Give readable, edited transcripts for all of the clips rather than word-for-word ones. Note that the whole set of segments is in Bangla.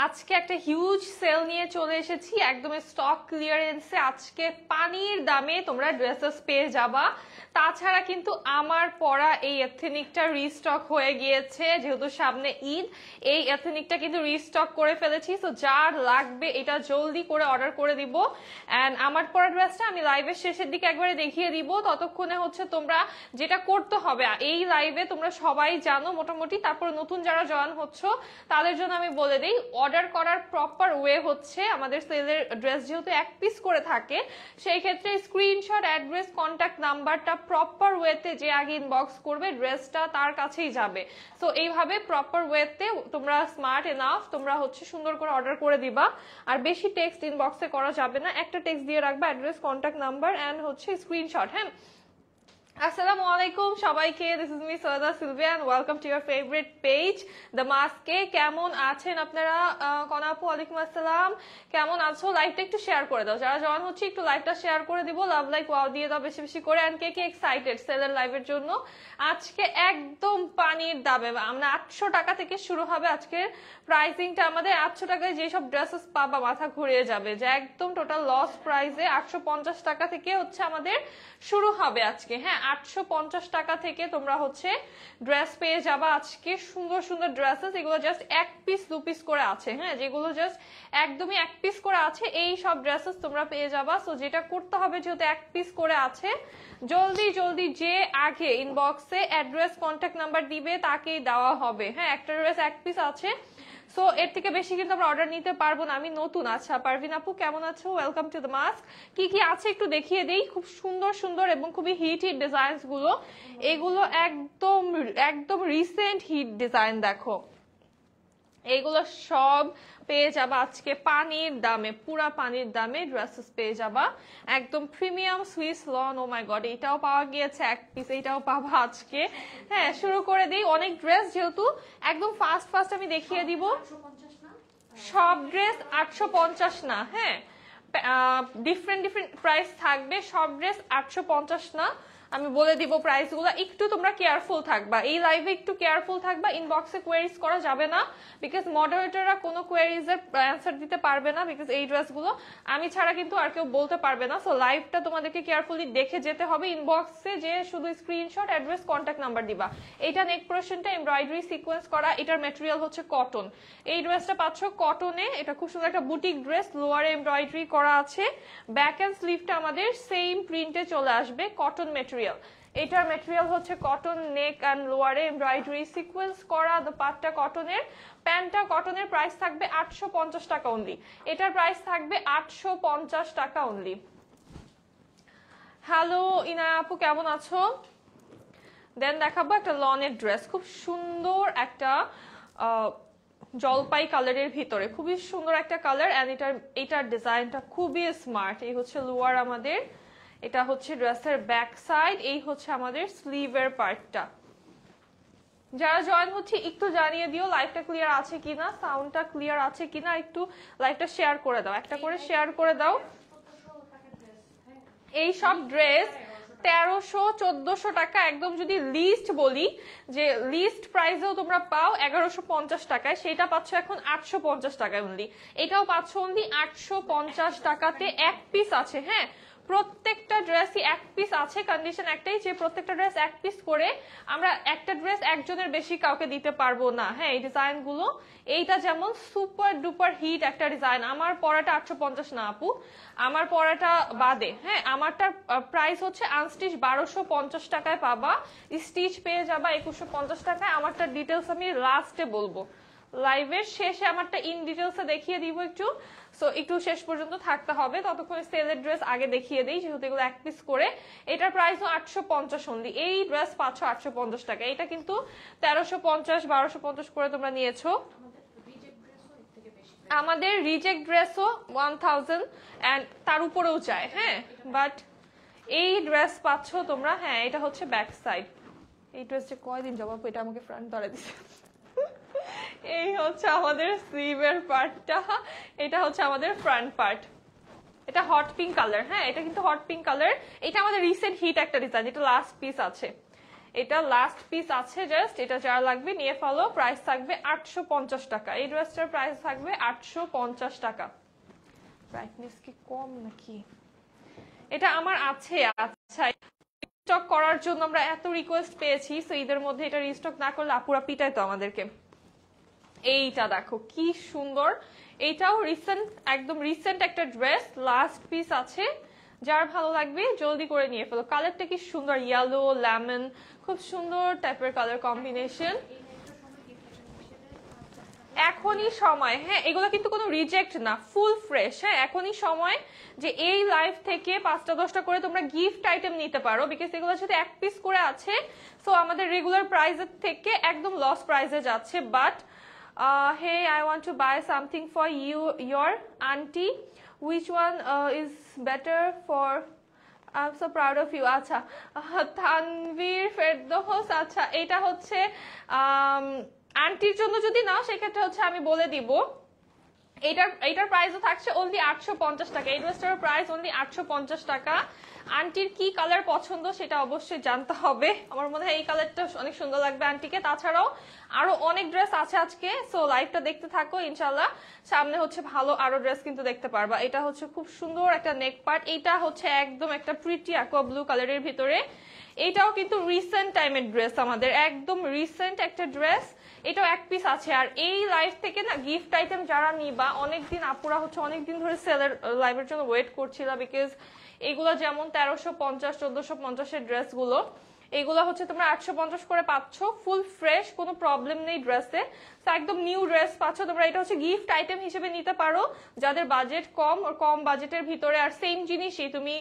আজকে একটা হিউজ সেল নিয়ে চলে এসেছি, একদম স্টক ক্লিয়ারেন্সে। আজকে পানির দামে তোমরা ড্রেসেস পেয়ে যাবা। তাছাড়া কিন্তু আমার পরা এই এথনিকটা রিস্টক হয়ে গিয়েছে, যেহেতু সামনে ঈদ। এই এথনিকটা কিন্তু রিস্টক করে ফেলেছি, তো যার লাগবে এটা জলদি করে অর্ডার করে দিব। অ্যান্ড আমার পরা ড্রেসটা আমি লাইভের শেষের দিকে একবারে দেখিয়ে দিব। ততক্ষণে হচ্ছে তোমরা যেটা করতে হবে, এই লাইভে তোমরা সবাই জানো মোটামুটি, তারপর নতুন যারা জয়েন হচ্ছ তাদের জন্য আমি বলে দিই, অর্ডার করার প্রপার ওয়ে হচ্ছে, আমাদের সেলের ড্রেস যেহেতু এক পিস করে থাকে, সেই ক্ষেত্রে স্ক্রিনশট, অ্যাড্রেস, কন্ট্যাক্ট নাম্বারটা প্রপার ওয়েতে যে আগে ইনবক্স করবে ড্রেসটা তার কাছেই যাবে। সো এইভাবে প্রপার ওয়েতে তোমরা স্মার্ট এনাফ, তোমরা হচ্ছে সুন্দর করে অর্ডার করে দিবা। আর বেশি টেক্সট ইনবক্সে করা যাবে না, একটা টেক্সট দিয়ে রাখবা, অ্যাড্রেস, কন্ট্যাক্ট নাম্বার এন্ড হচ্ছে স্ক্রিনশট। হ্যাঁ, আসসালামু আলাইকুম সবাইকে, this is me Syeda Silvia and welcome to your favourite page the মাস্কে। কেমন আছেন আপনারা? কনাপু ওয়ালাইকুম আসসালাম, কেমন আছো? লাইভটা একটু শেয়ার করে দাও, যারা জয়েন হচ্ছে একটু লাইভটা শেয়ার করে দিব, লাভ লাইক ওয়াও দিয়ে দাও বেশি বেশি করে। এন্ড কে কে এক্সাইটেড সেলের লাইভের জন্য? আজকে একদম পানির দামে, আমরা 800 টাকা থেকে শুরু হবে আজকের প্রাইসিংটা। আমাদের 800 টাকায় যেসব ড্রেসেস পাবা মাথা ঘুরিয়ে যাবে, যে একদম টোটাল লস প্রাইসে 850 টাকা থেকে হচ্ছে আমাদের শুরু হবে আজকে। হ্যাঁ, 850 টাকা থেকে তোমরা হচ্ছে ড্রেস পেয়ে যাবা আজকে, সুন্দর সুন্দর ড্রেসেস। এগুলো জাস্ট এক পিস দু পিস করে আছে, হ্যাঁ, যেগুলো জাস্ট একদমই এক পিস করে আছে এই সব ড্রেসেস তোমরা পেয়ে যাবা। সো যেটা করতে হবে, যেহেতু এক পিস করে আছে, জলদি জলদি যে আগে ইনবক্সে অ্যাড্রেস, কন্ট্যাক্ট নাম্বার দিবে তাকেই দেওয়া হবে। হ্যাঁ, একটা ড্রেস এক পিস আছে, সো এর থেকে বেশি কিন্তু আমরা অর্ডার নিতে পারবো না। আমি নতুন। আচ্ছা, পারভিন আপু কেমন আছো? Welcome to the mask. কি কি আছে একটু দেখিয়ে দেই। খুব সুন্দর সুন্দর এবং খুবই হিট হিট ডিজাইনস গুলো, এগুলো একদম একদম রিসেন্ট হিট ডিজাইন। দেখো, এইগুলো সব পেয়ে যাবা আজকে পানির দামে, পুরা পানির দামে ড্রেসেস পেয়ে যাবা, একদম প্রিমিয়াম সুইস লন। ও মাই গড, এটাও পাওয়া গিয়েছে এক পিস, এটাও পাবা আজকে। হ্যাঁ, শুরু করে দিই। অনেক ড্রেস যেহেতু, একদম ফাস্ট ফাস্ট আমি দেখিয়ে দিব। সব ড্রেস 850 না, হ্যাঁ, ডিফারেন্ট ডিফারেন্ট প্রাইস থাকবে, সব ড্রেস 850 না। আমি বলে দিব প্রাইস গুলো, একটু তোমরা কেয়ারফুল থাকবা, এই লাইভে একটু কেয়ারফুল থাকবা। ইনবক্সে কোয়েরিজ করা যাবে না, বিকজ মডারেটররা কোনো কোয়েরিজ এর অ্যান্সার দিতে পারবে না, বিকজ এই ড্রেসগুলো আমি ছাড়া কিন্তু আর কেউ বলতে পারবে না। সো লাইভটা তোমাদেরকে কেয়ারফুলি দেখে যেতে হবে। ইনবক্সে যে শুধু স্ক্রিনশট, অ্যাড্রেস, কন্ট্যাক্ট নাম্বার দিবা। এইটা নেক পোর্শনটা এমব্রয়ডারি সিকোয়েন্স করা, এটার ম্যাটেরিয়াল হচ্ছে কটন। এই ড্রেসটা পাচ্ছ কটনে, এটা খুব সুন্দর একটা বুটিক ড্রেস, লোয়ারে এমব্রয়ডারি করা আছে, ব্যাক এন্ড স্লিভটা আমাদের সেম প্রিন্টে চলে আসবে, কটন ম্যাটেরিয়াল। এটার ম্যাটেরিয়াল হচ্ছে কটন, নেক এন্ড লোয়ারে এমব্রয়ডারি সিকোয়েন্স করা, দোপাট্টা কটনের, প্যান্টটা কটনের। প্রাইস থাকবে 850 টাকা অনলি, এটার প্রাইস থাকবে 850 টাকা অনলি। হ্যালো ইনায়া আপু, কেমন আছো? দেন দেখাবো একটা লনের ড্রেস, খুব সুন্দর একটা জলপাই কালারের ভিতরে, খুবই সুন্দর একটা কালার। এন্ড এটার ডিজাইনটা খুবই স্মার্ট। এই হচ্ছে লোয়ার আমাদের, এটা হচ্ছে ড্রেসের ব্যাক সাইড, এই হচ্ছে আমাদের স্লিভের পার্টটা। যারা জয়েন হচ্ছে একটু জানিয়ে দিও লাইভটা ক্লিয়ার আছে কিনা, সাউন্ডটা ক্লিয়ার আছে কিনা, একটু লাইভটা শেয়ার করে দাও, একটা করে শেয়ার করে দাও। এই সব ড্রেস 1300-1400 টাকা, একদম যদি লিস্ট বলি, যে লিস্ট প্রাইসেও তোমরা পাও 1150 টাকায়, সেটা পাচ্ছ এখন 850 টাকায় অনলি। এটাও পাচ্ছ অনলি 850 টাকাতে, এক পিস আছে। হ্যাঁ, প্রত্যেকটা ড্রেসই এক পিস আছে, কন্ডিশন একটাই যে প্রত্যেকটা ড্রেস এক পিস করে, আমরা একটা ড্রেস একজনের বেশি কাউকে দিতে পারবো না। হ্যাঁ, এই ডিজাইন গুলো, এইটা যেমন সুপার ডুপার হিট একটা ডিজাইন। আমার পরাটা 850 না আপু, আমার পরাটা বাদে। হ্যাঁ, আমারটার প্রাইস হচ্ছে আনস্টিচ 1250 টাকায় পাবা, স্টিচ পেয়ে যাবা 2150 টাকায়। আমারটা ডিটেলস আমি লাস্টে বলবো, লাইভের শেষে আমারটা ইন ডিটেলসে দেখিয়ে দিব একটু। সো একটু শেষ পর্যন্ত থাকতে হবে, ততক্ষণে সেলের ড্রেস আগে দেখিয়ে দিই, যেহেতু এগুলো এক পিস করে। এটার প্রাইসও 850 অনলি, এই ড্রেস পাচ্ছ 850 টাকা। এটা কিন্তু 1350-1250 করে তোমরা নিয়েছো। আমাদের রিজেক্ট ড্রেসও 1000 এন্ড তার উপরেও চায়। হ্যাঁ, বাট এই ড্রেস পাচ্ছ তোমরা। হ্যাঁ, এটা হচ্ছে ব্যাক সাইড। এই ড্রেস যে কয়দিন জবাব, এটা আমাকে ফ্রন্ট ধরে দিচ্ছে। এই হচ্ছে আমাদের স্লিভের পার্টটা, এটা হচ্ছে আমাদের ফ্রন্ট পার্ট। এটা হট পিঙ্ক কালার। হ্যাঁ, এটা কিন্তু হট পিঙ্ক কালার। এটা আমাদের রিসেন্ট হিট একটা ডিজাইন, এটা লাস্ট পিস আছে। এটা লাস্ট পিস আছে জাস্ট, এটা যারা লাগবে নিয়ে ফেলো। প্রাইস থাকবে 850 টাকা। এই ড্রেসটার প্রাইস থাকবে 850 টাকা। ব্রাইটনেস কি কম নাকি? এটা আমার আছে। আচ্ছা, স্টক করার জন্য আমরা এত রিকোয়েস্ট পেয়েছি, সো ঈদের মধ্যে এটা রিস্টক না করলে আপুরা পিটাই তো আমাদেরকে। এইটা দেখো কি সুন্দর, এইটাও রিসেন্ট, একদম রিসেন্ট একটা ড্রেস, লাস্ট পিস আছে। যার ভালো লাগবে জলদি করে নিয়ে ফেলো। কালারটা কি সুন্দর, ইয়েলো লেমন, খুব সুন্দর টাইপের কালার কম্বিনেশন। এখনই সময়, হ্যাঁ এগুলো কিন্তু কোনো রিজেক্ট না, ফুল ফ্রেশ। হ্যাঁ এখনই সময় যে এই লাইভ থেকে 5টা 10টা করে তোমরা গিফট আইটেম নিতে পারো, বিকজ এগুলো সাথে এক পিস করে আছে। সো আমাদের রেগুলার প্রাইসের থেকে একদম লস প্রাইসে যাচ্ছে। But hey, I want to buy something for you, your auntie. Which one is better for? I'm so proud of you. আচ্ছা, তানভীর ফেরদৌস। আচ্ছা, এটা হচ্ছে আন্টির জন্য যদি নাও সেক্ষেত্রে হচ্ছে আমি বলে দিব, এটার প্রাইসও থাকছে অনলি 850 টাকা। এই ড্রেসটার প্রাইস অনলি 850 টাকা। আন্টির কি কালার পছন্দ সেটা অবশ্যই জানতে হবে। আমার মনে হয় এই কালারটা অনেক সুন্দর লাগবে আন্টিকে। তাছাড়াও আরো অনেক ড্রেস আছে আজকে, সো লাইভটা দেখতে থাকো, ইনশাল্লাহ সামনে হচ্ছে ভালো আরো ড্রেস কিন্তু দেখতে পারবা। এটা হচ্ছে খুব সুন্দর একটা নেক পার্ট, এটা হচ্ছে একদম একটা প্রিটি অ্যাকোয়া ব্লু কালারের ভিতরে। এটাও কিন্তু রিসেন্ট টাইমের ড্রেস, আমাদের একদম রিসেন্ট একটা ড্রেস। এটাও এক পিস আছে। আর এই লাইভ থেকে না গিফট আইটেম যারা নিবা, অনেকদিন আপুরা হচ্ছে অনেকদিন ধরে সেলের লাইভের জন্য ওয়েট করছিল, বিকজ এগুলো যেমন 1350 1450 এর ড্রেস গুলো, এগুলো হচ্ছে তোমরা 850 করে পাচ্ছ, ফুল ফ্রেশ, কোনো প্রবলেম নেই ড্রেসে। তো একদম নিউ ড্রেস পাচ্ছ তোমরা। এটা হচ্ছে গিফট আইটেম হিসেবে নিতে পারো যাদের বাজেট কম, আর কম বাজেটের ভিতরে। আর সেম জিনিসই তুমি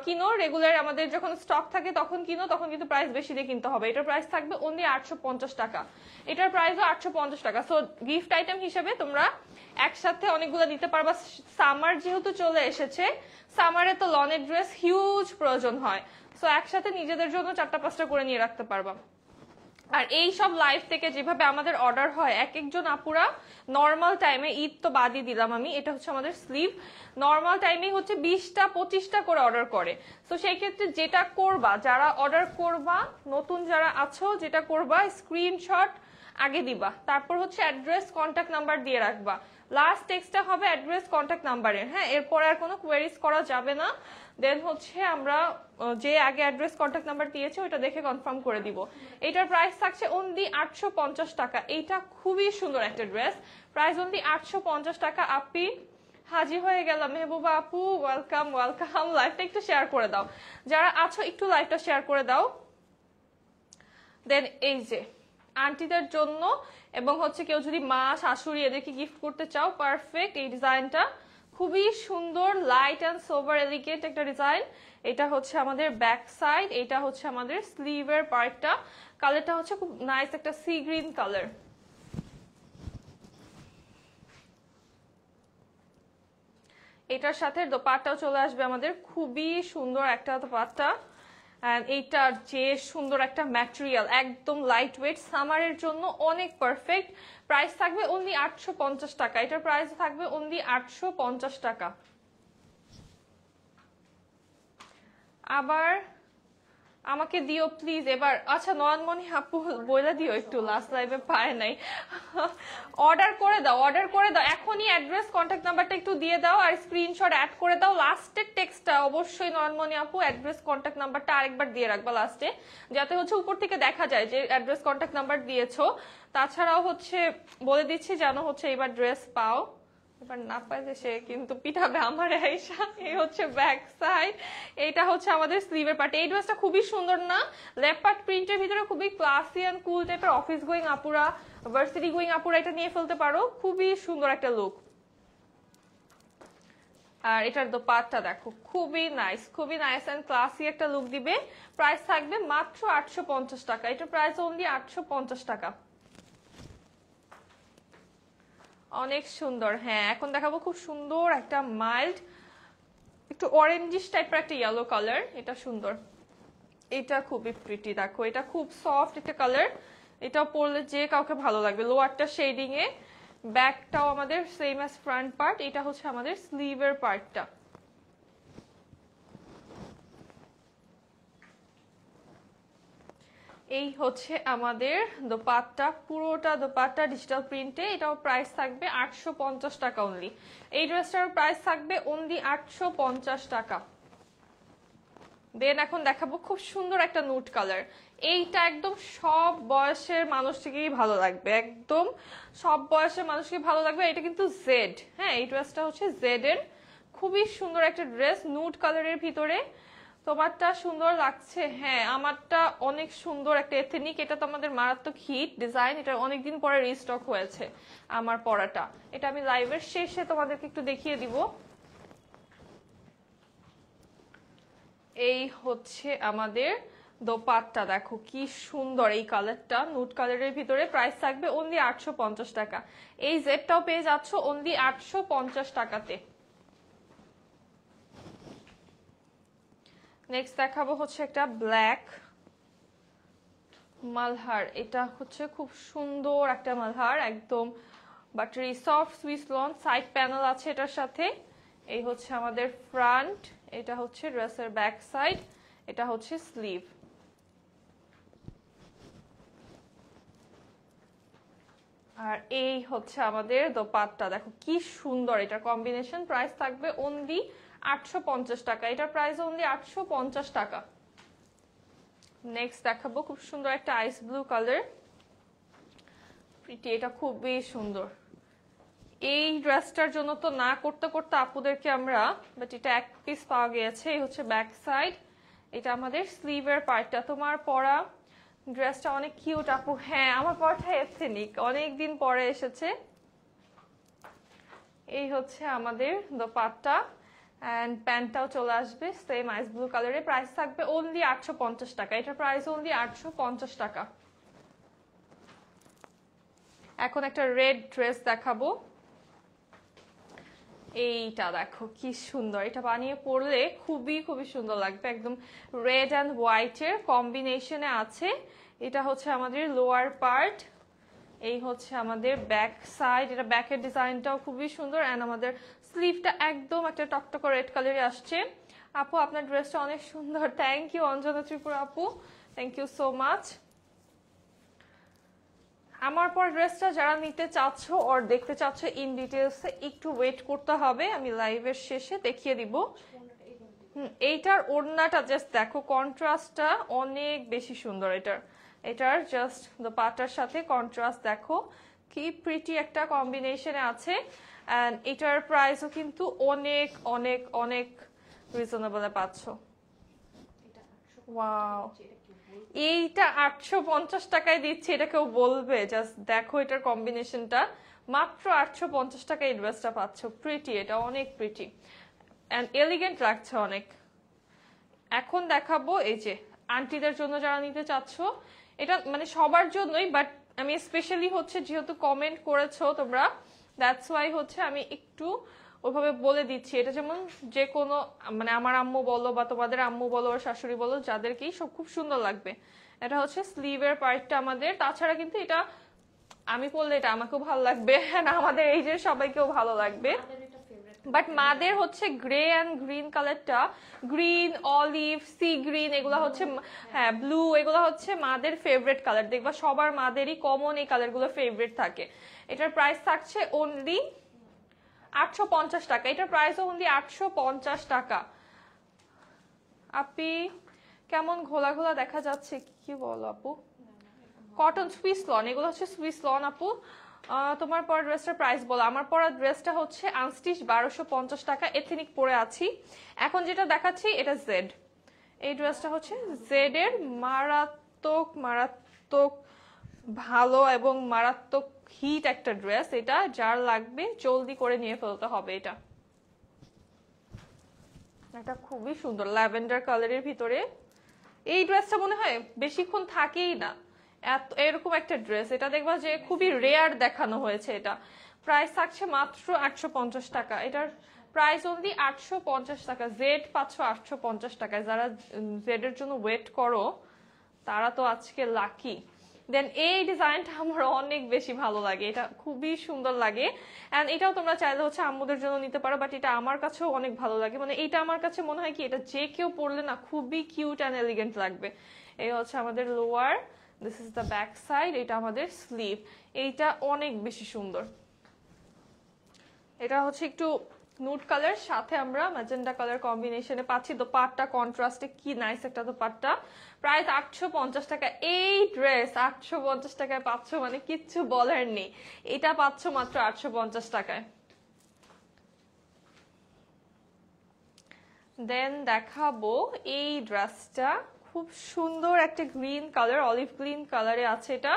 কিনো রেগুলার, আমাদের যখন স্টক থাকে তখন কিনো, তখন কিন্তু প্রাইস বেশি দিয়ে কিনতে হবে। এটার প্রাইস থাকবে অনলি 850 টাকা। এটার প্রাইসও 850 টাকা। সো গিফট আইটেম হিসেবে তোমরা একসাথে অনেকগুলো নিতে পারবা। সামার যেহেতু চলে এসেছে, সামারে তো লনের ড্রেস হিউজ প্রয়োজন হয়, সো একসাথে নিজেদের জন্য 4টা 5টা করে নিয়ে রাখতে পারবা। আর এই সব লাইভ থেকে যেভাবে আমাদের অর্ডার হয়, এক একজন আপুরা নর্মাল টাইমে, ঈদ তো বাদই দিলাম আমি, এটা হচ্ছে আমাদের স্লিভ, নর্মাল টাইমে হচ্ছে 20টা 25টা করে অর্ডার করে। তো সেই ক্ষেত্রে যেটা করবা, যারা অর্ডার করবা, নতুন যারা আছো, যেটা করবা স্ক্রিনশট আগে দিবা, তারপর হচ্ছে অ্যাড্রেস কন্ট্যাক্ট নাম্বার দিয়ে রাখবা। লাস্ট টেক্সটটা হবে অ্যাড্রেস কন্ট্যাক্ট নাম্বারের। হ্যাঁ এরপর আর কোনো কোয়েরিজ করা যাবে না। দেন হচ্ছে আমরা যে আগে অ্যাড্রেস কন্ট্যাক্ট নাম্বার দিয়েছে ওইটা দেখে কনফার্ম করে দিব। এটার প্রাইস থাকছে অনলি 850 টাকা। এইটা খুবই সুন্দর একটা ড্রেস, প্রাইস অনলি 850 টাকা। আপি হাজির হয়ে গেলাম, মেহবুবা আপু ওয়েলকাম ওয়েলকাম। লাইভটা একটু শেয়ার করে দাও, যারা আছো একটু লাইভটা শেয়ার করে দাও। দেন এই যে আন্টিদের জন্য, এবং হচ্ছে কেউ যদি মা শাশুড়ি এদেরকে গিফট করতে চাও, পারফেক্ট। এই ডিজাইনটা খুবই সুন্দর, লাইট অ্যান্ড সোভার এলিগেন্ট একটা ডিজাইন। এটা হচ্ছে আমাদের ব্যাক সাইড, এটা হচ্ছে আমাদের স্লিভের পার্টটা। কালারটা হচ্ছে খুব নাইস একটা সি গ্রিন কালার। এটার সাথে দোপাট্টাও চলে আসবে আমাদের, খুবই সুন্দর একটা দোপাট্টা। এইটার যে সুন্দর একটা ম্যাটেরিয়াল, একদম লাইট ওয়েট, সামারের জন্য অনেক পারফেক্ট। প্রাইস থাকবে অনলি 850 টাকা। এটার প্রাইস থাকবে অনলি 850 টাকা। আবার আমাকে দিও প্লিজ এবার। আচ্ছা নয়নমণি আপু বলে দিও একটু, লাস্ট লাইভে পায় নাই। অর্ডার করে দাও, অর্ডার করে দাও এখনই। অ্যাড্রেস কন্ট্যাক্ট নাম্বারটা একটু দিয়ে দাও আর স্ক্রিনশট অ্যাড করে দাও। লাস্টের টেক্সটটা অবশ্যই নয়নমণি আপু অ্যাড্রেস কন্ট্যাক্ট নাম্বারটা আরেকবার দিয়ে রাখবা লাস্টে, যাতে হচ্ছে উপর থেকে দেখা যায় যে অ্যাড্রেস কন্ট্যাক্ট নাম্বার দিয়েছো। তাছাড়াও হচ্ছে বলে দিচ্ছি যেন হচ্ছে এবার ড্রেস পাও, এবার না পাইলে সে কিন্তু পিঠাবে আমার আয়েশা। এই হচ্ছে ব্যাক সাইড, এটা হচ্ছে আমাদের স্লিভের পার্ট। এই ড্রেসটা খুবই সুন্দর না, লেপার্ড প্রিন্টের ভিতরে খুবই ক্লাসি এন্ড কুল টাইপের। অফিস গোয়িং আপুরা, ভার্সিটি গোয়িং আপুরা এটা নিয়ে ফেলতে পারো, খুবই সুন্দর একটা লুক। আর এটার দোপাট্টা দেখো, খুবই নাইস, খুবই নাইস এন্ড ক্লাসি একটা লুক দিবে। প্রাইস থাকবে মাত্র 850 টাকা। এটার প্রাইস অনলি 850 টাকা। অনেক সুন্দর। হ্যাঁ এখন দেখাবো খুব সুন্দর একটা মাইল্ড একটু অরেঞ্জিশ টাইপের একটা ইয়েলো কালার, এটা সুন্দর। এটা খুবই প্রিটি, দেখো এটা খুব সফট একটা কালার। এটা পরলে যে কাউকে ভালো লাগবে। লোয়ারটা শেডিং এ, ব্যাকটাও আমাদের সেম অ্যাজ ফ্রন্ট পার্ট। এটা হচ্ছে আমাদের স্লিভের পার্টটা। এই হচ্ছে আমাদের দোপাট্টা, পুরোটা দোপাট্টা ডিজিটাল প্রিন্টে। এটাও প্রাইস থাকবে 850 টাকা অনলি। এই ড্রেসটার প্রাইস থাকবে অনলি 850 টাকা। দেন এখন দেখাবো খুব সুন্দর একটা নুট কালার। এইটা একদম সব বয়সের মানুষকেই ভালো লাগবে, একদম সব বয়সের মানুষকে ভালো লাগবে। এটা কিন্তু জেড, হ্যাঁ এই ড্রেসটা হচ্ছে জেড এর, খুবই সুন্দর একটা ড্রেস নুট কালারের ভিতরে। তোমারটা সুন্দর লাগছে, হ্যাঁ আমারটা অনেক সুন্দর একটা এথনিক। এটা তো আমাদের মারাত্মক হিট ডিজাইন, এটা অনেকদিন পরে রিস্টক হয়েছে আমার পরাটা। এটা আমি লাইভের শেষে তোমাদেরকে একটু দেখিয়ে দিব। এই হচ্ছে আমাদের দোপাট্টা, দেখো কি সুন্দর এই কালারটা নুট কালারের ভিতরে। প্রাইস থাকবে অনলি 850 টাকা। এই জেডটাও পেয়ে যাচ্ছ অনলি 850 টাকাতে। নেক্সট দেখাবো হচ্ছে একটা ব্ল্যাক মালহার। এটা হচ্ছে খুব সুন্দর একটা মালহার, একদম buttery soft Swiss loan. Side panel আছে এটার সাথে। এই হচ্ছে আমাদের ফ্রন্ট, এটা হচ্ছে ড্রেসের ব্যাক সাইড, এটা হচ্ছে স্লিভ। আর এই হচ্ছে আমাদের দোপাট্টা, দেখো কি সুন্দর এটা কম্বিনেশন। প্রাইস থাকবে অনলি 850 টাকা। এটার প্রাইস অনলি 850 টাকা। নেক্সট দেখাবো খুব সুন্দর একটা আইস ব্লু কালার, প্রিটি, এটা খুবই সুন্দর। এই ড্রেসটার জন্য তো না করতে করতে আপুদেরকে আমরা, বাট এটা এক পিস পাওয়া গিয়েছে। এই হচ্ছে ব্যাক সাইড, এটা আমাদের স্লিভের পার্টটা। তোমার পরা ড্রেসটা অনেক কিউট আপু, হ্যাঁ আমার পরাটা এথনিক, অনেকদিন পরে এসেছে। এই হচ্ছে আমাদের দোপাট্টা এন্ড প্যান্টটাও চলে আসবে সেম আইস ব্লু কালারে। প্রাইস থাকবে অনলি 850 টাকা। এটার প্রাইস অনলি 850 টাকা। এখন একটা রেড ড্রেস দেখাবো। এইটা দেখো কি সুন্দর, এটা বানিয়ে পরলে খুবই খুবই সুন্দর লাগবে, একদম রেড অ্যান্ড হোয়াইটের কম্বিনেশনে আছে। এটা হচ্ছে আমাদের লোয়ার পার্ট, এই হচ্ছে আমাদের ব্যাক সাইড। এটা ব্যাকের ডিজাইনটাও খুবই সুন্দর অ্যান্ড আমাদের স্লিভটা একদম একটা টকটক রেড কালারে আসছে। আপু আপনার ড্রেসটা অনেক সুন্দর, থ্যাংক ইউ অঞ্জনা ত্রিপুরা আপু, থ্যাংক ইউ সো মাচ। আমার পর ড্রেসটা যারা নিতে চাচ্ছ ওর দেখতে চাচ্ছ ইন ডিটেলসে, একটু ওয়েট করতে হবে, আমি লাইভের শেষে দেখিয়ে দিব। এইটার ওড়নাটা জাস্ট দেখো, কন্ট্রাস্টটা অনেক বেশি সুন্দর। এটার জাস্ট দোপাট্টার সাথে কন্ট্রাস্ট দেখো কি প্রিটি একটা কম্বিনেশনে আছে। এন্ড এটার প্রাইসও কিন্তু অনেক অনেক অনেক রিজনেবলে পাচ্ছ। ওয়াও, এইটা 850 টাকায় দিচ্ছে, এটা কেউ বলবে? জাস্ট দেখো এটার কম্বিনেশনটা, মাত্র 850 টাকায় এই ড্রেসটা পাচ্ছ। প্রিটি, এটা অনেক প্রিটি এন্ড এলিগেন্ট লাগছে অনেক। এখন দেখাবো এই যে আন্টিদের জন্য যারা নিতে চাচ্ছ, এটা মানে সবার জন্যই, বাট আমি স্পেশালি হচ্ছে যেহেতু কমেন্ট করেছো তোমরা, দ্যাটস ওয়াই হচ্ছে আমি একটু ওইভাবে বলে দিচ্ছি। এটা যেমন যে কোনো মানে আমার আম্মু বলো বা তোমাদের আম্মু বলো আর শাশুড়ি বলো, যাদেরকেই সব খুব সুন্দর লাগবে। এটা হচ্ছে স্লিভের পার্টটা আমাদের। তাছাড়া কিন্তু এটা আমি পরলে এটা আমাকেও ভালো লাগবে, আমাদের এই যে সবাইকেও ভালো লাগবে। বাট মাদের হচ্ছে গ্রে অ্যান্ড গ্রিন কালারটা, গ্রিন অলিভ সি গ্রিন এগুলো হচ্ছে, হ্যাঁ ব্লু, এগুলো হচ্ছে মাদের ফেভারিট কালার। দেখবা সবার মাদেরই কমন এই কালারগুলো ফেভারিট থাকে। এটার প্রাইস থাকছে অনলি 850 টাকা। এটার প্রাইস অনলি 850 টাকা। আপি কেমন ঘোলা ঘোলা দেখা যাচ্ছে, কি বলো আপু? কটন সুইস লন, এগুলো হচ্ছে সুইস লন আপু। তোমার পরা ড্রেসটার প্রাইস বলো। আমার পরা ড্রেসটা হচ্ছে আনস্টিচ 1250 টাকা, এথনিক পরে আছি। এখন যেটা দেখাচ্ছি এটা জেড। এই ড্রেসটা হচ্ছে জেড এর, মারাত্মক মারাত্মক ভালো এবং মারাত্মক হিট একটা ড্রেস। এটা যার লাগবে জলদি করে নিয়ে ফেলতে হবে। এটা খুবই সুন্দর ল্যাভেন্ডার কালারের ভিতরে। এই ড্রেসটা মনে হয় বেশিক্ষণ থাকেই না, এরকম একটা ড্রেস। এটা দেখবা যে খুবই রেয়ার দেখানো হয়েছে। এটা প্রাইস থাকছে মাত্র 850 টাকা। এটার প্রাইস অনলি 850 টাকা। জেড পাচ্ছ 850 টাকায়। যারা জেড এর জন্য ওয়েট করো তারা তো আজকে লাকি। দেন এই ডিজাইনটা আমার অনেক বেশি ভালো লাগে, এটা খুবই সুন্দর লাগে। এন্ড এটাও তোমরা চাইলে হচ্ছে আম্মুদের জন্য নিতে পারো, বাট এটা আমার কাছেও অনেক ভালো লাগে। মানে এটা আমার কাছে মনে হয় কি, এটা যে কেউ পরলে না খুবই কিউট অ্যান্ড এলিগেন্ট লাগবে। এই হচ্ছে আমাদের lower this is the back side, এটা আমাদের স্লিভ। এইটা অনেক বেশি সুন্দর। এটা হচ্ছে একটু নুড কালার, সাথে আমরা ম্যাজেন্ডা কালার কম্বিনেশনে পাচ্ছি। দোপাট্টা কন্ট্রাস্টে কি নাইস একটা দোপাট্টা। প্রাইস 850 টাকা। এই ড্রেস 850 টাকায় পাচ্ছ মানে কিচ্ছু বলার নেই। এটা পাচ্ছ মাত্র 850 টাকায়। দেন দেখাবো এই ড্রেসটা, খুব সুন্দর একটা গ্রিন কালার, অলিভ গ্রিন কালারে আছে এটা,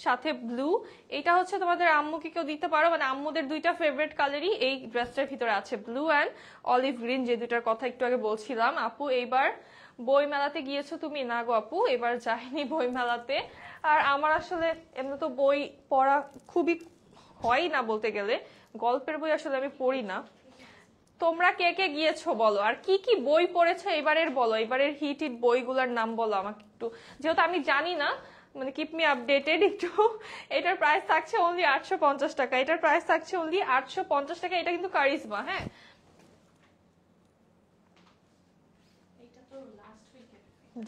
সাথে ব্লু। এটা হচ্ছে তোমাদের আম্মুকে কেউ দিতে পারো, মানে আম্মুদের দুইটা ফেভারিট কালারই এই ড্রেসটার ভিতরে আছে, ব্লু অ্যান্ড অলিভ গ্রিন, যে দুটার কথা একটু আগে বলছিলাম। আপু এইবার বই মেলাতে গিয়েছো তুমি? না গো আপু, এবার যাইনি বই মেলাতে। আর আমার আসলে এমনি তো বই পড়া খুবই হয় না, বলতে গেলে গল্পের বই আসলে আমি পড়ি না। তোমরা কে কে গিয়েছো বলো, আর কি কি বই পড়েছো এবারের, বলো এবারের হিট বইগুলোর নাম বলো আমাকে একটু, যেহেতু আমি জানি না, মানে কিপ মি আপডেটেড একটু। এটার প্রাইস থাকছে অনলি 850 টাকা। এটার প্রাইস থাকছে অনলি 850 টাকা। এটা কিন্তু কারিজমা, হ্যাঁ।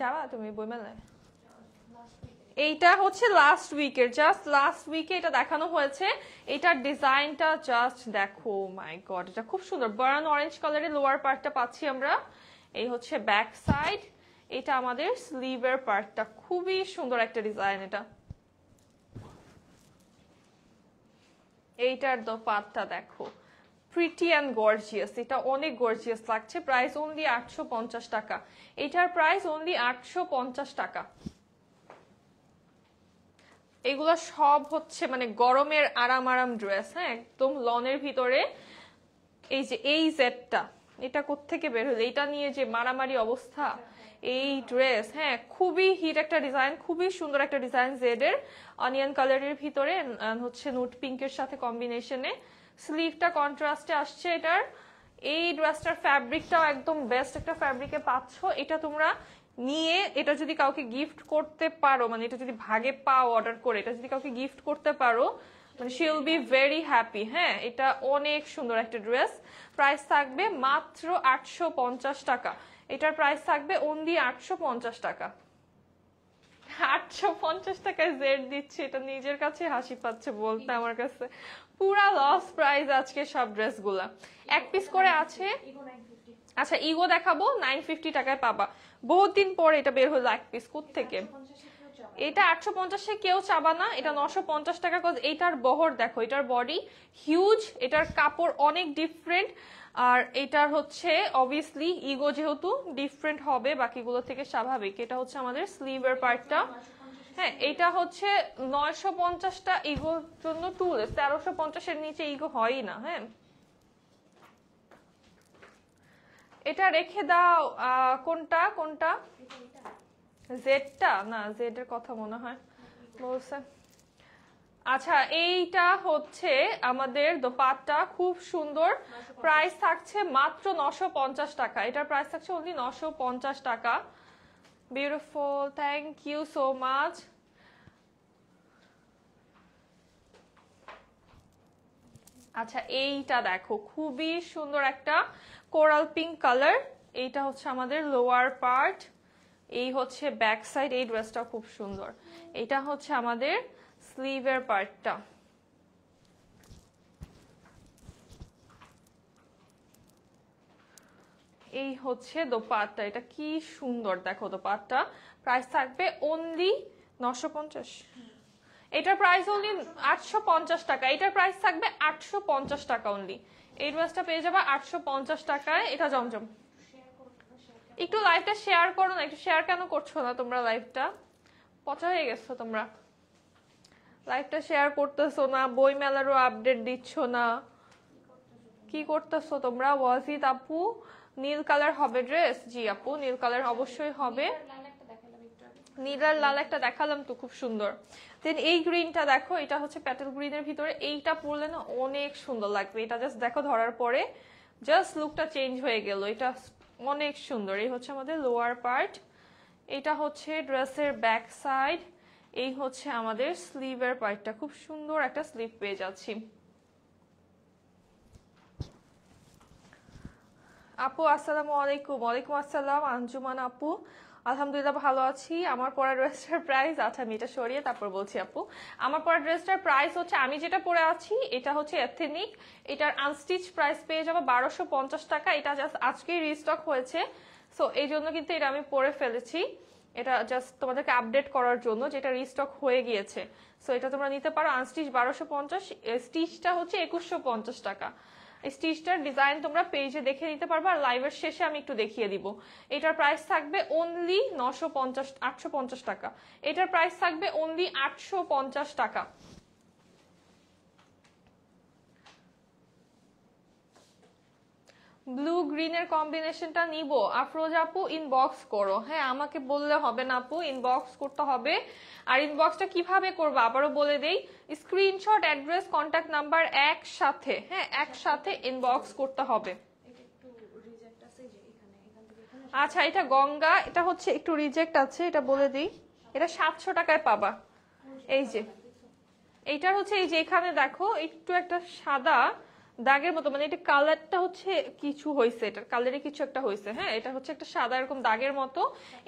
যাবা তুমি বইমেলায়? এইটা হচ্ছে লাস্ট উইকের, জাস্ট লাস্ট উইকে এটা দেখানো হয়েছে। এটার ডিজাইনটা জাস্ট দেখো, মাই গড, এটা খুব সুন্দর। বার্ন অরেঞ্জ কালারের লোয়ার পার্টটা পাচ্ছি আমরা। এই হচ্ছে ব্যাক সাইড, এটা আমাদের স্লিভের পার্টটা। খুবই সুন্দর একটা ডিজাইন এটা। এইটার দোপাট্টা দেখো, প্রিটি অ্যান্ড গর্জিয়াস। এটা অনেক গর্জিয়াস লাগছে। প্রাইস অনলি 850 টাকা। এটার প্রাইস অনলি 850 টাকা। এগুলো সব হচ্ছে মানে গরমের আরাম আরাম ড্রেস, হ্যাঁ, একদম লনের ভিতরে। এই যে এই জেডটা, এটা কোত্থেকে বের হলো, এটা নিয়ে যে মারামারি অবস্থা। এই ড্রেস, হ্যাঁ, খুবই হিট একটা ডিজাইন, খুবই সুন্দর একটা ডিজাইন। জেড এর অনিয়ন কালারের ভিতরে হচ্ছে নুট পিঙ্কের সাথে কম্বিনেশনে। স্লিভটা কন্ট্রাস্টে আসছে এটার। এই ড্রেসটার ফ্যাব্রিকটাও একদম বেস্ট একটা ফ্যাব্রিকে পাচ্ছ। এটা তোমরা নিয়ে এটা যদি কাউকে গিফট করতে পারো, মানে এটা যদি ভাগে পাও অর্ডার করে, এটা যদি কাউকে গিফট করতে পারো, মানে she will be very happy. হ্যাঁ, এটা অনেক সুন্দর একটা ড্রেস। প্রাইস থাকবে মাত্র 850 টাকা। এটার প্রাইস থাকবে অনলি 850 টাকা। 850 টাকায় জেড দিচ্ছে, এটা নিজের কাছে হাসি পাচ্ছে বলতে। আমার কাছে পুরা লস প্রাইস আজকে সব ড্রেসগুলা। এক পিস করে আছে। আচ্ছা, ইগো দেখাবো, 950 টাকায় পাবা। বহুত দিন পরে এটা বের হলো এক পিস। থেকে এটা 850-এ কেউ চাবা না, এটা 950 টাকা। এটার বহর দেখো, এটার বডি হিউজ, এটার কাপড় অনেক ডিফারেন্ট। আর এটার হচ্ছে অবভিয়াসলি ইগো যেহেতু ডিফারেন্ট হবে বাকিগুলো থেকে, স্বাভাবিক। এটা হচ্ছে আমাদের স্লিভের পার্টটা। হ্যাঁ, এটা হচ্ছে 950টা ইগোর জন্য টুল, 1350-এর নিচে ইগো হয়ই না। হ্যাঁ, এটা রেখে দাও। কোনটা কোনটা? জেডটা না, জেড এর কথা মনে হয় বলছে। আচ্ছা, এইটা হচ্ছে আমাদের দোপাট্টা, খুব সুন্দর। প্রাইস থাকছে মাত্র 950 টাকা। এটার প্রাইস থাকছে অনলি 950 টাকা। Beautiful, thank you so much. আচ্ছা, এইটা দেখো, খুবই সুন্দর একটা কোরাল পিঙ্ক কালার। এইটা হচ্ছে আমাদের লোয়ার পার্ট, এই হচ্ছে ব্যাক সাইড। এই ড্রেসটা খুব সুন্দর। এটা হচ্ছে আমাদের স্লিভের পার্টটা। এই হচ্ছে দোপাট্টা। এটা কি সুন্দর দেখো দোপাট্টা। প্রাইস থাকবে অনলি 950। এটার প্রাইস অনলি 850 টাকা। এটার প্রাইস থাকবে 850 টাকা অনলি। এই ড্রেসটা পেয়ে যাবে 850 টাকায়। এটা জমজম। একটু লাইভটা শেয়ার করো না, একটু শেয়ার কেন করছো না তোমরা? লাইভটা পচা হয়ে গেছো তোমরা, লাইভটা শেয়ার করতেছো না, বই মেলারও আপডেট দিচ্ছ না, কি করতেছো তোমরা? ওয়াজিদ আপু, নীল কালার হবে ড্রেস? জি আপু, নীল কালার অবশ্যই হবে। নীল আর লাল একটা দেখালাম তো, খুব সুন্দর। দেন এই গ্রিনটা দেখো, এটা হচ্ছে প্যাটেল গ্রিনের ভিতরে। এইটা পরলে না অনেক সুন্দর লাগবে। এটা জাস্ট দেখো, ধরার পরে জাস্ট লুকটা চেঞ্জ হয়ে গেল। এটা অনেক সুন্দর। এই হচ্ছে আমাদের লোয়ার পার্ট, এটা হচ্ছে ড্রেসের ব্যাক সাইড, এই হচ্ছে আমাদের স্লিভের পার্টটা। খুব সুন্দর একটা স্লিভ পেয়ে যাচ্ছি। আপু আসসালামু আলাইকুম। ওয়ালাইকুম আসসালাম আঞ্জুমান আপু। আলহামদুলিল্লাহ ভালো আছি। আমার পরা ড্রেসটার প্রাইস, আচ্ছা আমি এটা সরিয়ে তারপর বলছি আপু। আমার পরা ড্রেসটার প্রাইস হচ্ছে, আমি যেটা পরে আছি এটা হচ্ছে এথনিক, এটার আনস্টিচ প্রাইস পেয়ে যাবো 1250 টাকা। এটা জাস্ট আজকেই রিস্টক হয়েছে, সো এই জন্য কিন্তু এটা আমি পরে ফেলেছি। এটা জাস্ট তোমাদেরকে আপডেট করার জন্য, যেটা রিস্টক হয়ে গিয়েছে। সো এটা তোমরা নিতে পারো, আনস্টিচ 1250, স্টিচটা হচ্ছে 2150 টাকা। এই স্টিচটার ডিজাইন তোমরা পেজে দেখে নিতে পারবে, আর লাইভের শেষে আমি একটু দেখিয়ে দিব। এটার প্রাইস থাকবে অনলি 850 টাকা। এটার প্রাইস থাকবে অনলি 850 টাকা। ব্লু গ্রিনের কম্বিনেশনটা নিব, আফরোজ আপু ইনবক্স করো। হ্যাঁ, আমাকে বললে হবে না আপু, ইনবক্স করতে হবে। আর ইনবক্সটা কিভাবে করবো আবারও বলে দেই, স্ক্রিনশট, অ্যাড্রেস, কন্ট্যাক্ট নাম্বার একসাথে, হ্যাঁ একসাথে ইনবক্স করতে হবে। আচ্ছা, এটা গঙ্গা, এটা হচ্ছে একটু রিজেক্ট আছে, এটা বলে দিই। এটা 700 টাকায় পাবা। এই যে এইটার হচ্ছে, এই যে এখানে দেখো একটু একটা সাদা দাগের মতো, মানে এটা কালারটা হচ্ছে কিছু হয়েছে, এটার কালারে কিছু একটা হয়েছে। হ্যাঁ, এটা হচ্ছে একটা সাদা এরকম দাগের মতো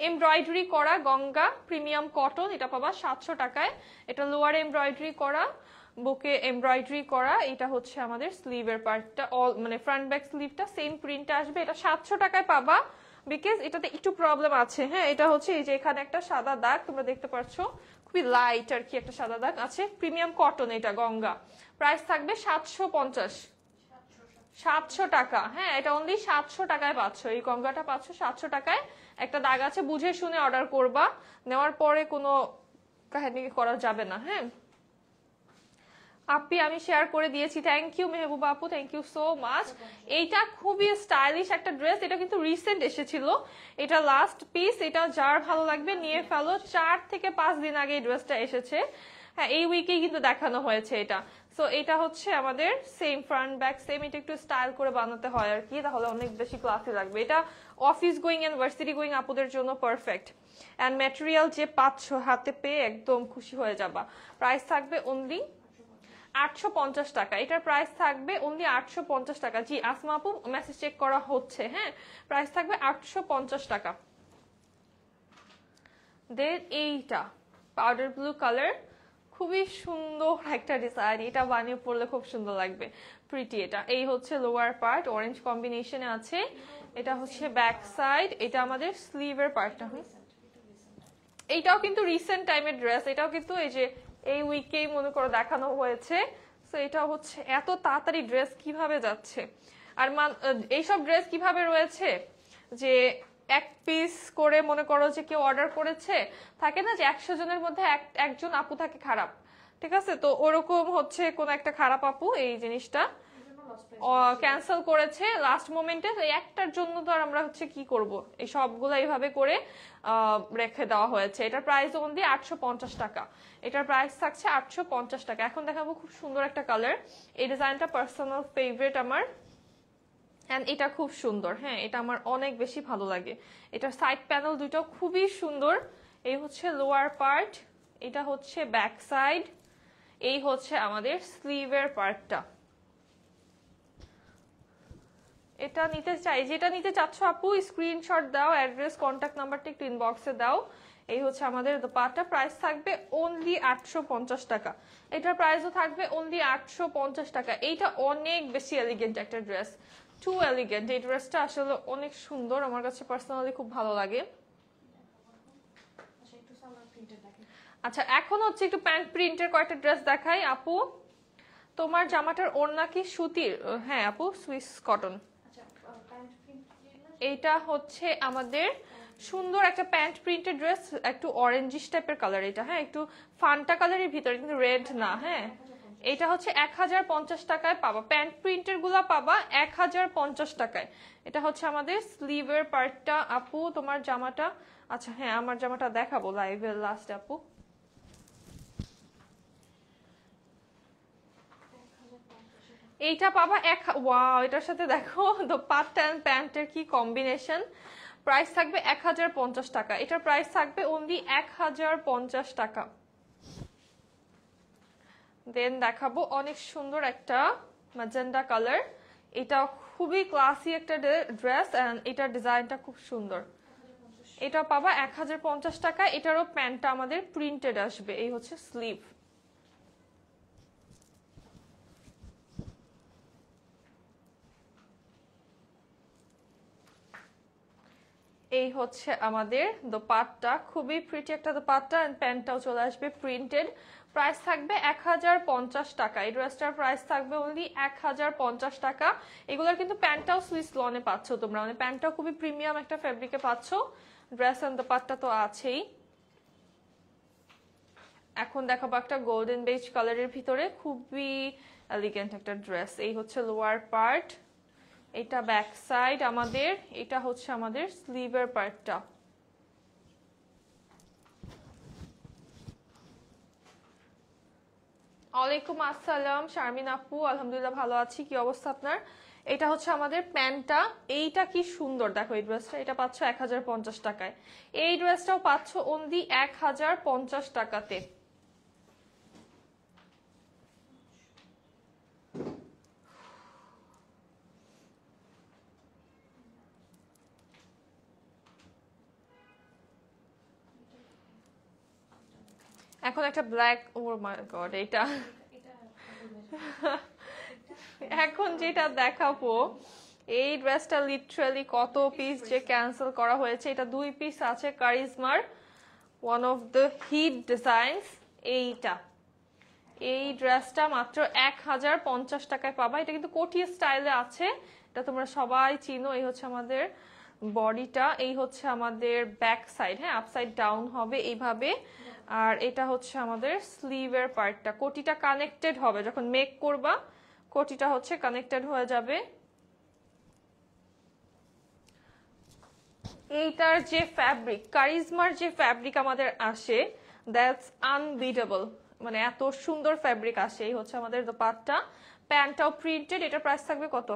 এমব্রয়ডারি করা গঙ্গা প্রিমিয়াম কটন, এটা পাবা 700 টাকায়। এটা লোয়ার এমব্রয়ডারি করা, বুকে এমব্রয়ডারি করা। এটা হচ্ছে আমাদের স্লিভের পার্টটা, অল মানে ফ্রন্ট ব্যাক স্লিভটা সেম প্রিন্টে আসবে। এটা 700 টাকায় পাবা, বিকজ এটাতে একটু প্রবলেম আছে। হ্যাঁ, এটা হচ্ছে এই যে এখানে একটা সাদা দাগ তোমরা দেখতে পাচ্ছ, খুবই লাইট আর কি একটা সাদা দাগ আছে। প্রিমিয়াম কটন, এটা গঙ্গা। প্রাইস থাকবে 700 টাকা। হ্যাঁ, এটা অনলি 700 টাকায় পাচ্ছ, এই গঙ্গাটা পাচ্ছ 700 টাকায়। একটা দাগ আছে, বুঝে শুনে অর্ডার করবা, নেওয়ার পরে কোনো কাহিনী করা যাবে না। হ্যাঁ আপি, আমি শেয়ার করে দিয়েছি, থ্যাংক ইউ মেহবুবা আপু, থ্যাংক ইউ সো মাচ। এইটা খুবই স্টাইলিশ একটা ড্রেস, এটা কিন্তু রিসেন্ট এসেছিল, এটা লাস্ট পিস। এটা যার ভালো লাগবে নিয়ে ফেলো, 4 থেকে 5 দিন আগে এই ড্রেসটা এসেছে। হ্যাঁ, এই উইকেই কিন্তু দেখানো হয়েছে এটা। সো এটা হচ্ছে আমাদের সেম ফ্রন্ট ব্যাক সেম, এটা একটু স্টাইল করে বানাতে হয় আর কি, তাহলে অনেক বেশি ক্লাসি লাগবে। এটা office going and varsity going আপুদের জন্য পারফেক্ট। অ্যান্ড ম্যাটেরিয়াল যে পাচ্ছ হাতে পেয়ে একদম খুশি হয়ে যাবা। প্রাইস থাকবে অনলি 850 টাকা। এটার প্রাইস থাকবে অনলি 850 টাকা। জি আসমা আপু, মেসেজ চেক করা হচ্ছে। হ্যাঁ, প্রাইস থাকবে 850 টাকা। দেন এইটা পাউডার ব্লু কালার, খুবই সুন্দর একটা ডিজাইন, এটা বানিয়ে পড়লে খুব সুন্দর লাগবে, প্রিটি। এটা এই হচ্ছে লোয়ার পার্ট, অরেঞ্জ কম্বিনেশনে আছে। এটা হচ্ছে ব্যাক সাইড, এটা আমাদের স্লিভের পার্টটা। এইটাও কিন্তু রিসেন্ট টাইমের ড্রেস, এটাও কিন্তু এই যে এই উইকেই মনে করো দেখানো হয়েছে। সো এটা হচ্ছে, এত তাড়াতাড়ি ড্রেস কিভাবে যাচ্ছে। আর এইসব ড্রেস কিভাবে রয়েছে যে এক পিস করে মনে করো যে কেউ অর্ডার করেছে, থাকে না যে 100 জনের মধ্যে একজন আপু থাকে খারাপ, ঠিক আছে, তো ওরকম হচ্ছে কোন একটা খারাপ আপু এই জিনিসটা ক্যান্সেল করেছে লাস্ট মোমেন্টে, একটার জন্য তো আর আমরা হচ্ছে কি করব, এই সবগুলো এইভাবে করে রেখে দেওয়া হয়েছে। এটার প্রাইস অনলি 850 টাকা। এটার প্রাইস থাকছে 850 টাকা। এখন দেখাবো খুব সুন্দর একটা কালার, এই ডিজাইনটা পার্সোনাল ফেভারিট আমার, এন্ড এটা খুব সুন্দর। হ্যাঁ, এটা আমার অনেক বেশি ভালো লাগে। এটার সাইড প্যানেল দুটো খুবই সুন্দর। এই হচ্ছে লোয়ার পার্ট, এটা হচ্ছে ব্যাক সাইড, এই হচ্ছে আমাদের স্লিভের পার্টটা। এটা নিতে চাই, যেটা নিতে চাচ্ছ আপু স্ক্রিনশট দাও, অ্যাড্রেস কন্ট্যাক্ট নাম্বারটা একটু ইনবক্সে দাও। এই হচ্ছে আমাদের দোপাট্টা, প্রাইস থাকবে অনলি 850 টাকা। এটার প্রাইসও থাকবে অনলি 850 টাকা। এইটা অনেক বেশি এলিগেন্ট একটা ড্রেস, টু এলিগেন্ট। এই ড্রেসটা আসলে অনেক সুন্দর, আমার কাছে পার্সোনালি খুব ভালো লাগে। আচ্ছা, এখন হচ্ছে একটু প্যান্ট প্রিন্টের কয়েকটা ড্রেস দেখাই আপু। তোমার জামাটার ওড়না কি সুতির? হ্যাঁ আপু, সুইস কটন। এইটা হচ্ছে আমাদের সুন্দর একটা প্যান্ট প্রিন্টেড ড্রেস, একটু অরেঞ্জিশ টাইপের কালার এটা। হ্যাঁ, একটু ফান্টা কালারের ভিতরে, কিন্তু রেড না। হ্যাঁ, এটা হচ্ছে 1050 টাকায় পাবা, প্যান্ট প্রিন্টের গুলা পাবা 1050 টাকায়। এটা হচ্ছে আমাদের স্লিভের পার্টটা আপু। তোমার জামাটা, আচ্ছা হ্যাঁ আমার জামাটা দেখাবো লাইভের লাস্ট আপু। এইটা পাবা ওয়াও, এটার সাথে দেখো দোপাট্টা এন্ড প্যান্টের কি কম্বিনেশন। প্রাইস থাকবে 1050 টাকা। এটার প্রাইস থাকবে অনলি 1050 টাকা। দেন দেখাবো অনেক সুন্দর একটা ম্যাজেন্ডা কালার, এটা খুবই ক্লাসি একটা ড্রেস, এন্ড এটার ডিজাইনটা খুব সুন্দর। এটা পাবা 1050 টাকা। এটারও প্যান্টটা আমাদের প্রিন্টেড আসবে। এই হচ্ছে স্লিভ। এই হচ্ছে আমাদের দোপাট্টা, খুবই প্রিটি একটা দোপাট্টা, এন্ড প্যান্টটাও চলে আসবে প্রিন্টেড। প্রাইস থাকবে 1050 টাকা। এই ড্রেসটার প্রাইস থাকবে অনলি 1050 টাকা। এগুলোর কিন্তু প্যান্টটাও সুইস লনে পাচ্ছ তোমরা, মানে প্যান্টটাও খুবই প্রিমিয়াম একটা ফেব্রিকে পাচ্ছ। ড্রেস এন্ড দোপাট্টা তো আছেই। এখন দেখাবো একটা গোল্ডেন বেজ কালারের ভিতরে খুবই এলিগেন্ট একটা ড্রেস। এই হচ্ছে লোয়ার পার্ট, এটা ব্যাক সাইড আমাদের, এটা হচ্ছে আমাদের স্লিভের পার্টটা। ওয়ালাইকুম আসসালাম শারমিন আপু, আলহামদুলিল্লাহ ভালো আছি। কি অবস্থা আপনার? এটা হচ্ছে আমাদের প্যান্টটা। এইটা কি সুন্দর দেখো এই ড্রেসটা। এটা পাচ্ছ 1050 টাকায়। এই ড্রেসটাও পাচ্ছ অনলি 1050 টাকাতে। এখন একটা ব্ল্যাক, ও মাই গড, এটা এখন যেটা দেখাবো, এই ড্রেসটা লিটারালি কত পিস যে ক্যান্সেল করা হয়েছে। এটা 2 পিস আছে কারিজমার, one of the hit designs. এইটা, এই ড্রেসটা মাত্র 1050 টাকায় পাবা। এটা কিন্তু কোটি স্টাইলে আছে, এটা তোমরা সবাই চিনো। এই হচ্ছে আমাদের বডিটা, এই হচ্ছে আমাদের ব্যাক সাইড, হ্যাঁ আপসাইড ডাউন হবে এইভাবে। আর এটা হচ্ছে আমাদের স্লিভের পার্টটা। কোটিটা কানেক্টেড হবে, যখন মেক করবা কোটিটা হচ্ছে কানেক্টেড হয়ে যাবে। এইটার যে ফ্যাব্রিক, কারিজমার যে ফ্যাব্রিক আমাদের আসে, দ্যাটস আনবিটেবল, মানে এত সুন্দর ফ্যাব্রিক আসে। এই হচ্ছে আমাদের দোপাট্টা, প্যান্টটাও প্রিন্টেড। এটার প্রাইস থাকবে কত?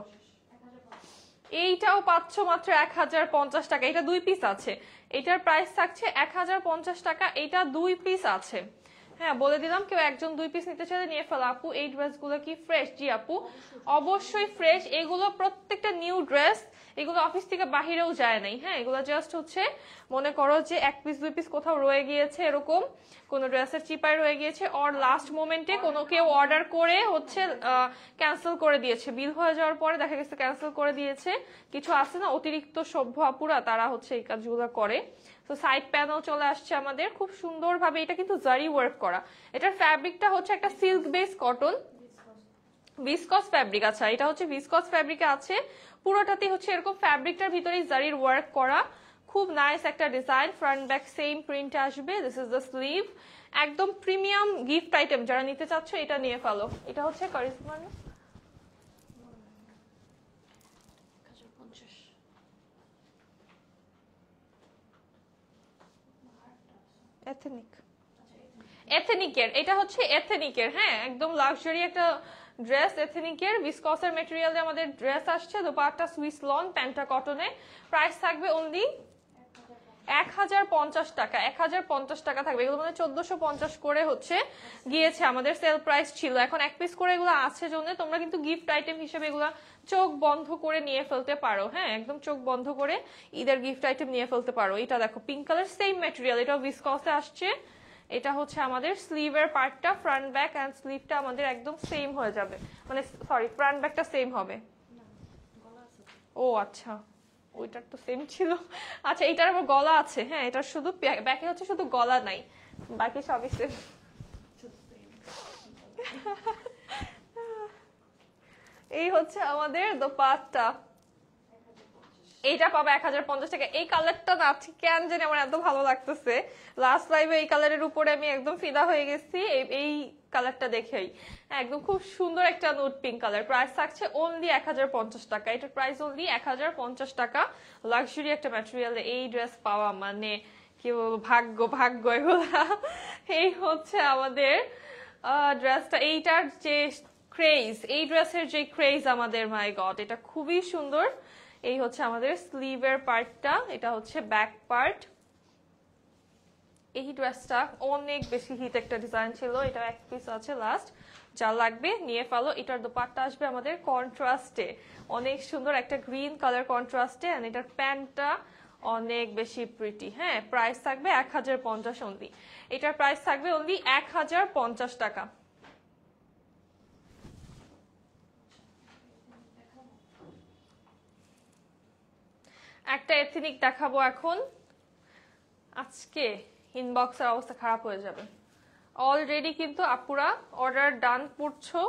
এইটাও পাচ্ছ মাত্র 1050 টাকা। এটা 2 পিস আছে, এটার প্রাইস থাকছে 1050 টাকা। এটা 2 পিস আছে, হ্যাঁ বলে দিলাম, কেউ একজন 2 পিস নিতে চাইলে নিয়ে ফেলো। আপু এই ড্রেসগুলো কি ফ্রেশ? জি আপু অবশ্যই ফ্রেশ। এগুলো প্রত্যেকটা নিউ ড্রেস, এগুলো অফিস থেকে বাহিরেও যায় নাই। হ্যাঁ এগুলো জাস্ট হচ্ছে মনে করো যে 1 পিস 2 পিস কোথাও রয়ে গিয়েছে, এরকম কোন ড্রেসের চিপায় রয়ে গিয়েছে, অর লাস্ট মোমেন্টে কোনো কেউ অর্ডার করে হচ্ছে ক্যান্সেল করে দিয়েছে, বিল হয়ে যাওয়ার পরে দেখা গেছে ক্যান্সেল করে দিয়েছে। কিছু আছে না অতিরিক্ত সভ্য আপুরা, তারা হচ্ছে এই কাজগুলো করে। তো সাইড প্যানেল চলে আসছে আমাদের খুব সুন্দরভাবে। এটা কিন্তু জারি ওয়ার্ক করা। এটার ফ্যাব্রিকটা হচ্ছে একটা silk base cotton viscose fabric. আচ্ছা এটা হচ্ছে ভিসকস ফ্যাব্রিকে আছে, পুরোটাতেই হচ্ছে এরকম ফ্যাব্রিকটার ভিতরেই জারির ওয়ার্ক করা। খুব নাইস একটা design, front back same print আসবে। This is the sleeve. একদম প্রিমিয়াম গিফট আইটেম, যারা নিতে চাচ্ছ এটা নিয়ে ফেলো। এটা হচ্ছে কারিজমার এথনিক, এথনিকের। এটা হচ্ছে এথনিকের, হ্যাঁ একদম লাক্সারি একটা ড্রেস। এথনিকের ভিসকসের মেটেরিয়ালে আমাদের ড্রেস আসছে। দোপাট্টা সুইস লন, প্যান্টটা কটনে। প্রাইস থাকবে অনলি 1050 টাকা। 1050 টাকা থাকবে। এগুলো মানে 1450 করে হচ্ছে গিয়েছে, আমাদের সেল প্রাইস ছিল। এখন 1 পিস করে এগুলো আছে জন্য তোমরা কিন্তু গিফট আইটেম হিসেবে এগুলো চোখ বন্ধ করে নিয়ে ফেলতে পারো। হ্যাঁ একদম চোখ বন্ধ করে ঈদের গিফট আইটেম নিয়ে ফেলতে পারো। এটা দেখো পিঙ্ক কালার, সেম ম্যাটেরিয়াল, এটাও ভিসকসে আসছে। এটা হচ্ছে আমাদের স্লিভের পার্টটা, ফ্রন্ট ব্যাক এন্ড স্লিভটা আমাদের একদম সেম হয়ে যাবে, মানে সরি ফ্রন্ট ব্যাকটা সেম হবে। ও আচ্ছা, ওইটার তো সেম ছিল। আচ্ছা এটার আবার গলা আছে, হ্যাঁ এটার শুধু ব্যাকে হচ্ছে শুধু গলা নাই, বাকি সবই সেম। এই হচ্ছে আমাদের দোপাট্টা, এইটা পাবে 1050 টাকা। এই কালারটা না কেন জানি আমার এত ভালো লাগতেছে, লাস্ট লাইভে এই কালারের উপরে আমি একদম ফিদা হয়ে গেছি এই কালারটা দেখেই। একদম খুব সুন্দর একটা নুট পিঙ্ক কালার। প্রাইস থাকছে অনলি 1050 টাকা। এটার প্রাইস অনলি 1050 টাকা। লাক্সারি একটা ম্যাটেরিয়ালে এই ড্রেস পাওয়া মানে কি বলবো, ভাগ্য ভাগ্য এগুলা। এই হচ্ছে আমাদের ড্রেসটা। এইটার যে ক্রেজ, এই ড্রেসের যে ক্রেজ আমাদের, মাই গড এটা খুবই সুন্দর। এই হচ্ছে আমাদের স্লিভের পার্টটা, এটা হচ্ছে ব্যাক পার্ট। এই ড্রেসটা অনেক বেশি হিট একটা ডিজাইন ছিল। এটা 1 পিস আছে লাস্ট, যা লাগবে নিয়ে ফেলো। এটার দোপাট্টা আসবে আমাদের কন্ট্রাস্টে, অনেক সুন্দর একটা গ্রিন কালার কন্ট্রাস্টে। এন্ড এটার প্যান্টটা অনেক বেশি প্রিটি। হ্যাঁ, প্রাইস থাকবে 1050 অনলি। এটার প্রাইস থাকবে অনলি 1050 টাকা। একটা এথনিক দেখাবো এখন। আজকে ইনবক্সের অবস্থা খারাপ হয়ে যাবে। অলরেডি কিন্তু আপুরা অর্ডার ডান করছো,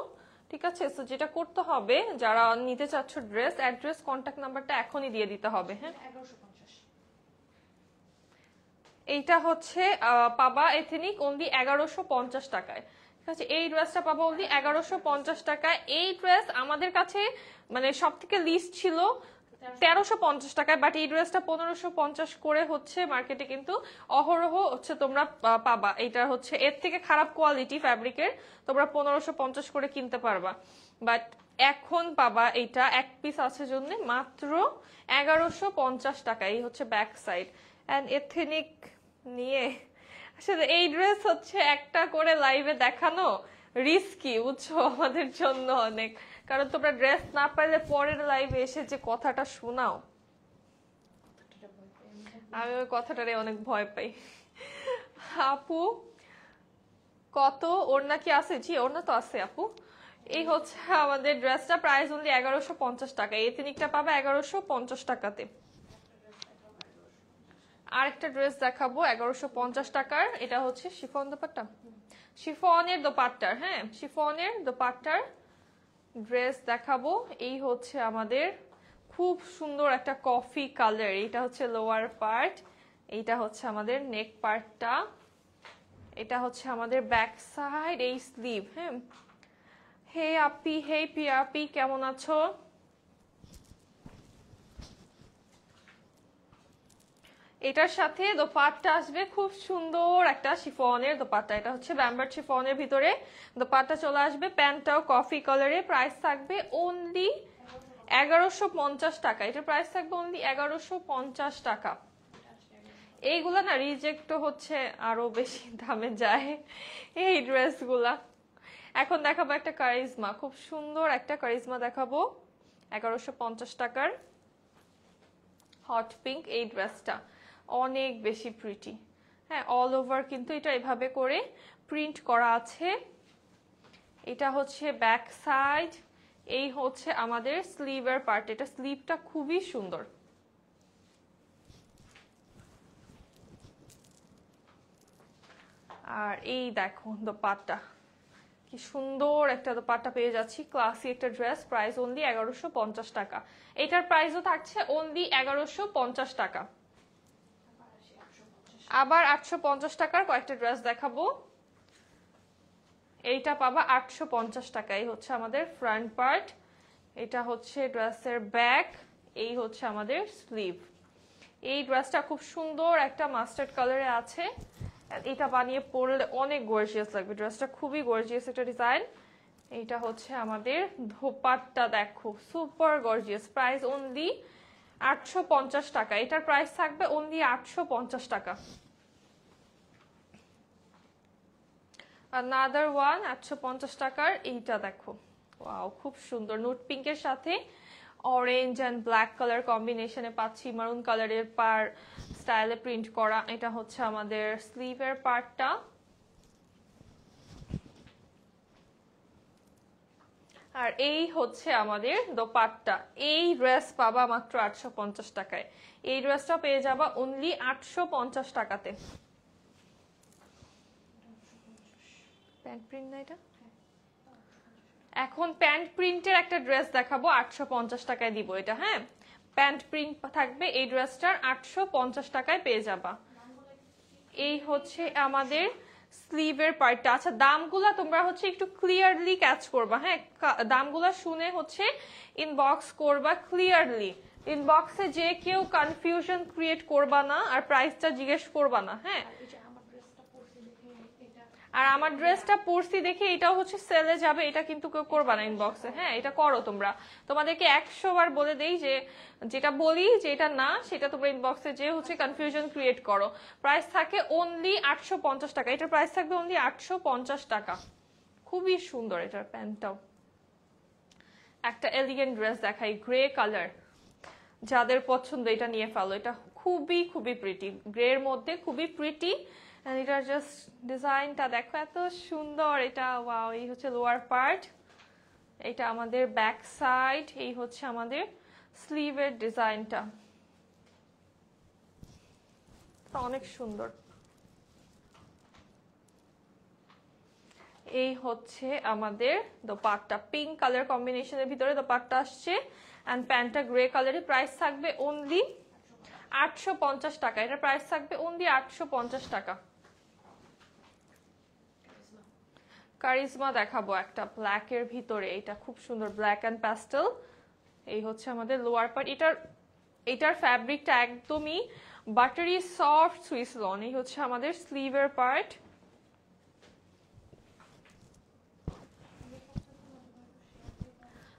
ঠিক আছে? সো যেটা করতে হবে, যারা নিতে চাচ্ছ ড্রেস, অ্যাড্রেস, কন্ট্যাক্ট নাম্বারটা এখনই দিয়ে দিতে হবে। হ্যাঁ, 1150। এইটা হচ্ছে পাবা এথনিক অনলি 1150 টাকায়, ঠিক আছে? এই ড্রেসটা পাবা অনলি 1150 টাকায়। এই ড্রেস আমাদের কাছে মানে সব থেকে লিস্ট ছিল 1350 টাকায়, বাট এই ড্রেসটা 1550 করে হচ্ছে মার্কেটে কিন্তু অহরহ হচ্ছে তোমরা পাবা। এটা হচ্ছে এর থেকে খারাপ কোয়ালিটি ফ্যাব্রিকের, তোমরা 1550 করে কিনতে পারবা, বাট এখন পাবা এইটা এক পিস আছে জন্য মাত্র 1150 টাকা। এই হচ্ছে ব্যাক সাইড অ্যান্ড এথনিক নিয়ে আসলে এই ড্রেস হচ্ছে একটা করে লাইভে দেখানো রিস্কি, বুঝছো, আমাদের জন্য অনেক। কারণ তোমরা ড্রেস না পাইলে পরের লাইভে এসে যে কথাটা শোনাও, আমি ওই কথাটারে অনেক ভয় পাই। আপু কত ওড়না কি আছে? জি, ওড়না তো আছে আপু। এই হচ্ছে আমাদের ড্রেসটা, প্রাইস অনলি 1150 টাকা। এথনিকটা পাবে 1150 টাকাতে। আরেকটা ড্রেস দেখাবো 1150 টাকার। এটা হচ্ছে শিফন দোপাট্টা, শিফনের দোপাট্টার। হ্যাঁ, শিফনের দোপাট্টার ড্রেস দেখাবো। এই হচ্ছে আমাদের খুব সুন্দর একটা কফি কালার। এটা হচ্ছে লোয়ার পার্ট, এইটা হচ্ছে আমাদের নেক পার্টটা, এটা হচ্ছে আমাদের ব্যাক সাইড, এই স্লিভ। হ্যাঁ, হে আপি, হে পিয়াপি, কেমন আছো? এটার সাথে দোপাট্টা আসবে খুব সুন্দর একটা শিফনের দোপাট্টা। এটা হচ্ছে ব্যাম্বার শিফনের ভিতরে দোপাট্টা চলে আসবে। প্যান্টটাও কফি কালারে। প্রাইস থাকবে অনলি 1150 টাকা। এটার প্রাইস থাকবে অনলি 1150 টাকা। এইগুলা না রিজেক্ট হচ্ছে আরো বেশি দামে যায় এই ড্রেসগুলা। এখন দেখাবো একটা কারিজমা, খুব সুন্দর একটা কারিজমা দেখাবো 1150 টাকার। হট পিঙ্ক এই ড্রেসটা অনেক বেশি প্রিটি। হ্যাঁ, অল ওভার কিন্তু এটা এভাবে করে প্রিন্ট করা আছে। এটা হচ্ছে ব্যাক সাইড, এই হচ্ছে আমাদের স্লিভের পার্ট। এটা স্লিভটা খুবই সুন্দর। আর এই দেখো দোপাট্টা, কি সুন্দর একটা দোপাট্টা পেয়ে যাচ্ছি। ক্লাসি একটা ড্রেস, প্রাইস অনলি 1150 টাকা। এটার প্রাইসও থাকছে অনলি 1150 টাকা। আবার 850 টাকার কয়েকটা ড্রেস দেখাবো। এইটা পাবা 850 টাকা। এই হচ্ছে আমাদের ফ্রন্ট পার্ট, এটা হচ্ছে ড্রেসের ব্যাক, এই হচ্ছে আমাদের স্লিভ। এই ড্রেসটা খুব সুন্দর একটা মাস্টার্ড কালারে আছে। এটা বানিয়ে পরলে অনেক গর্জিয়াস লাগবে। ড্রেসটা খুবই গর্জিয়াস একটা ডিজাইন। এইটা হচ্ছে আমাদের দোপাট্টা, দেখো সুপার গর্জিয়াস। প্রাইস অনলি 850 টাকা। এটার প্রাইস থাকবে অনলি 850 টাকা। আনাদার ওয়ান 850 টাকার। এইটা দেখো, ওয়াও, খুব সুন্দর। নুট পিঙ্কের সাথে অরেঞ্জ অ্যান্ড ব্ল্যাক কালার কম্বিনেশনে পাচ্ছি, মারুন কালারের পার স্টাইলে প্রিন্ট করা। এটা হচ্ছে আমাদের স্লিভের পার্টটা। আর এই হচ্ছে আমাদের দোপাট্টা। এই ড্রেস পাবা মাত্র 850 টাকায়। এই ড্রেসটা পেয়ে যাবা অনলি 850 টাকাতে। প্যান্ট প্রিন্ট না এটা? এখন প্যান্ট প্রিন্টের একটা ড্রেস দেখাবো, 850 টাকায় দিব এটা। হ্যাঁ, প্যান্ট প্রিন্ট থাকবে এই ড্রেসটার, 850 টাকায় পেয়ে যাবা। এই হচ্ছে আমাদের স্লিভের পার্টটা। আচ্ছা, দামগুলা তোমরা হচ্ছে একটু ক্লিয়ারলি ক্যাচ করবা। হ্যাঁ, দামগুলা শুনে হচ্ছে ইনবক্স করবা ক্লিয়ারলি। ইনবক্সে যে কেউ কনফিউশন ক্রিয়েট করবা না, আর প্রাইসটা জিজ্ঞেস করবা না। হ্যাঁ, আর আমার ড্রেসটা পরছি দেখে এটাও হচ্ছে সেলে যাবে, এটা কিন্তু কেউ করবা না ইনবক্সে। হ্যাঁ, এটা করো তোমরা। তোমাদেরকে 100 বার বলে দেই যে যেটা বলি যে এটা না, সেটা তোমরা ইনবক্সে যে হচ্ছে কনফিউশন ক্রিয়েট করো। প্রাইস থাকে অনলি 850 টাকা। এটার প্রাইস থাকবে অনলি 850 টাকা। খুবই সুন্দর এটার প্যান্টটাও। একটা এলিগেন্ট ড্রেস দেখাই, গ্রে কালার। যাদের পছন্দ এটা নিয়ে ফেলো, এটা খুবই খুবই প্রিটি, গ্রের মধ্যে খুবই প্রিটি। এটার জাস্ট ডিজাইনটা দেখো এত সুন্দর। এটা ওয়াও, এই হচ্ছে লোয়ার পার্ট, এটা আমাদের ব্যাক সাইড, এই হচ্ছে আমাদের স্লিভের ডিজাইনটা, অনেক সুন্দর। এই হচ্ছে আমাদের দোপাট্টা, পিঙ্ক কালার কম্বিনেশনের ভিতরে দোপাট্টা আসছে এন্ড প্যান্টটা গ্রে কালারের। প্রাইস থাকবে অনলি 850 টাকা। এটা প্রাইস থাকবে অনলি 850 টাকা। কারিজমা দেখাবো একটা ব্ল্যাক এর ভিতরে, এটা খুব সুন্দর, ব্ল্যাক এন্ড প্যাস্টেল। এই হচ্ছে আমাদের লোয়ার পার্ট, এটার ফ্যাব্রিকটা একদমই বাটারি সফট সুইস লন। এই হচ্ছে আমাদের স্লিভের পার্ট।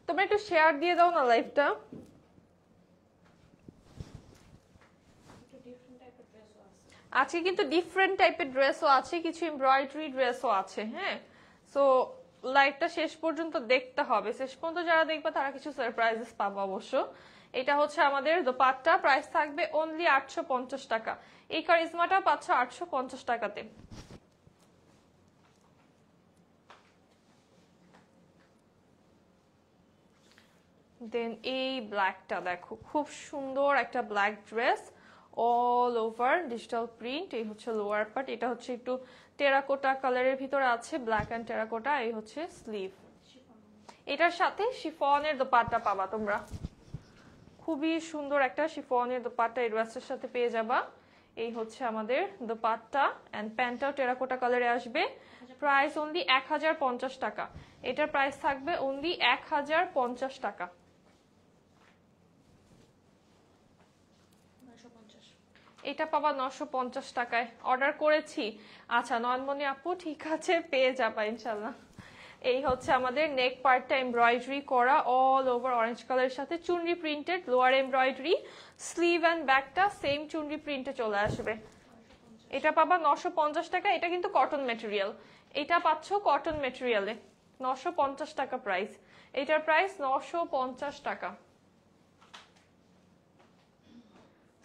তোমরা একটু শেয়ার দিয়ে দাও না লাইভটা। আজকে কিন্তু ডিফারেন্ট টাইপের ড্রেসও আছে, কিছু এমব্রয়ডারি ড্রেসও আছে। হ্যাঁ, সো লাইভটা শেষ পর্যন্ত দেখতে হবে। শেষ পর্যন্ত যারা দেখবে তারা কিছু সারপ্রাইজেস পাবো অবশ্য। এটা হচ্ছে আমাদের দোপাট্টা, প্রাইস থাকবে অনলি 850 টাকা। এই কারিজমাটা পাচ্ছ 850 টাকাতে। দেন এই ব্ল্যাকটা দেখো, খুব সুন্দর একটা black dress, all over digital print. এই হচ্ছে লোয়ার পার্ট, এটা হচ্ছে একটু টেরাকোটা কালারের ভিতরে আছে, ব্ল্যাক এন্ড টেরাকোটা। এই হচ্ছে স্লিভ, এটার সাথে শিফনের দোপাট্টা পাবা তোমরা। খুবই সুন্দর একটা শিফনের দোপাট্টা এই ড্রেসের সাথে পেয়ে যাবা। এই হচ্ছে আমাদের দোপাট্টা এন্ড প্যান্টটাও টেরাকোটা কালারে আসবে। প্রাইস অনলি 1050 টাকা। এটার প্রাইস থাকবে অনলি 1050 টাকা। এটা পাবা 950 টাকায়। অর্ডার করেছি, আচ্ছা নয়নমণি আপু, ঠিক আছে, পেয়ে যাবা ইনশাল্লাহ। এই হচ্ছে আমাদের নেক পার্টটা এমব্রয়ডারি করা, অল ওভার অরেঞ্জ কালারের সাথে chunri printed, lower embroidery, sleeve and ব্যাকটা সেম চুনরি প্রিন্টে চলে আসবে। এটা পাবা 950 টাকা। এটা কিন্তু কটন ম্যাটেরিয়াল, এটা পাচ্ছ কটন ম্যাটেরিয়ালে। 950 টাকা প্রাইস, এটার প্রাইস 950 টাকা।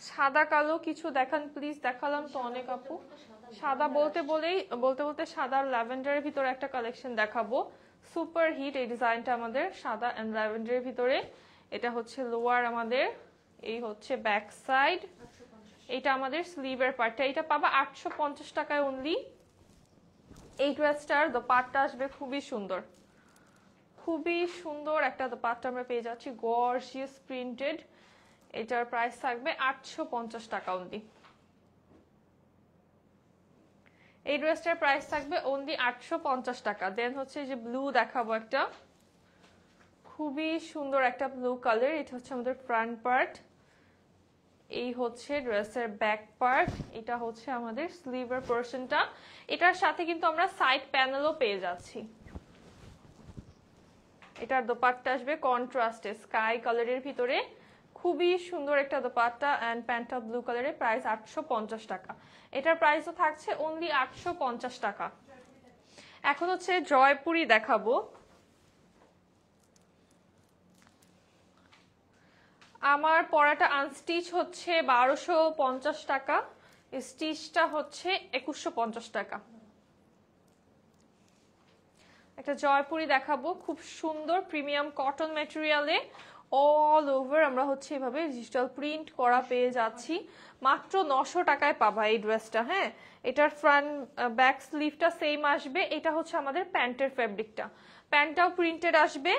সাদা কালো কিছু দেখান প্লিজ। দেখালাম তো অনেক আপু। সাদা বলতে বলতে সাদা ল্যাভেন্ডারের ভিতরে একটা কালেকশন দেখাবো, সুপার হিট এই ডিজাইনটা আমাদের, সাদা এন্ড ল্যাভেন্ডারের ভিতরে। এটা হচ্ছে লোয়ার আমাদের, এই হচ্ছে ব্যাক সাইড, এটা আমাদের স্লিভের পার্টটা। এটা পাবা 850 টাকায় অনলি। এই ড্রেসটার দোপাট্টা আসবে খুবই সুন্দর, খুবই সুন্দর একটা দোপাট্টা আমরা পেয়ে যাচ্ছি, গর্জিয়াস প্রিন্টেড। এটার প্রাইস থাকবে 850 টাকা অনলি। এই ড্রেসটার প্রাইস থাকবে অনলি 850 টাকা। দেন হচ্ছে যে ব্লু দেখাবো একটা, খুবই সুন্দর একটা ব্লু কালার। এটা হচ্ছে আমাদের ফ্রন্ট পার্ট, এই হচ্ছে ড্রেসের ব্যাক পার্ট, এটা হচ্ছে আমাদের স্লিভের পোরশনটা। এটার সাথে কিন্তু আমরা সাইড প্যানেলও পেয়ে যাচ্ছি। এটার দোপাট্টা আসবে কন্ট্রাস্টে স্কাই কালারের ভিতরে, খুবই সুন্দর একটা দোপাট্টা এন্ড প্যান্টটা ব্লু কালারের। প্রাইস 850 টাকা। এটার প্রাইসও থাকছে অনলি 850 টাকা। এখন হচ্ছে জয়পুরি দেখাবো। আমার পরাটা আনস্টিচ হচ্ছে 1250 টাকা, স্টিচটা হচ্ছে 2150 টাকা। একটা জয়পুরি দেখাবো, খুব সুন্দর প্রিমিয়াম কটন ম্যাটেরিয়ালে, অল ওভার আমরা হচ্ছে এভাবে ডিজিটাল প্রিন্ট করা পেয়ে যাচ্ছি। মাত্র 900 টাকায় পাবা এই ড্রেসটা। হ্যাঁ, এটার ফ্রন্ট ব্যাক স্লিভটা সেম আসবে। এটা হচ্ছে আমাদের প্যান্টের ফেব্রিকটা, প্যান্টটাও প্রিন্টেড আসবে।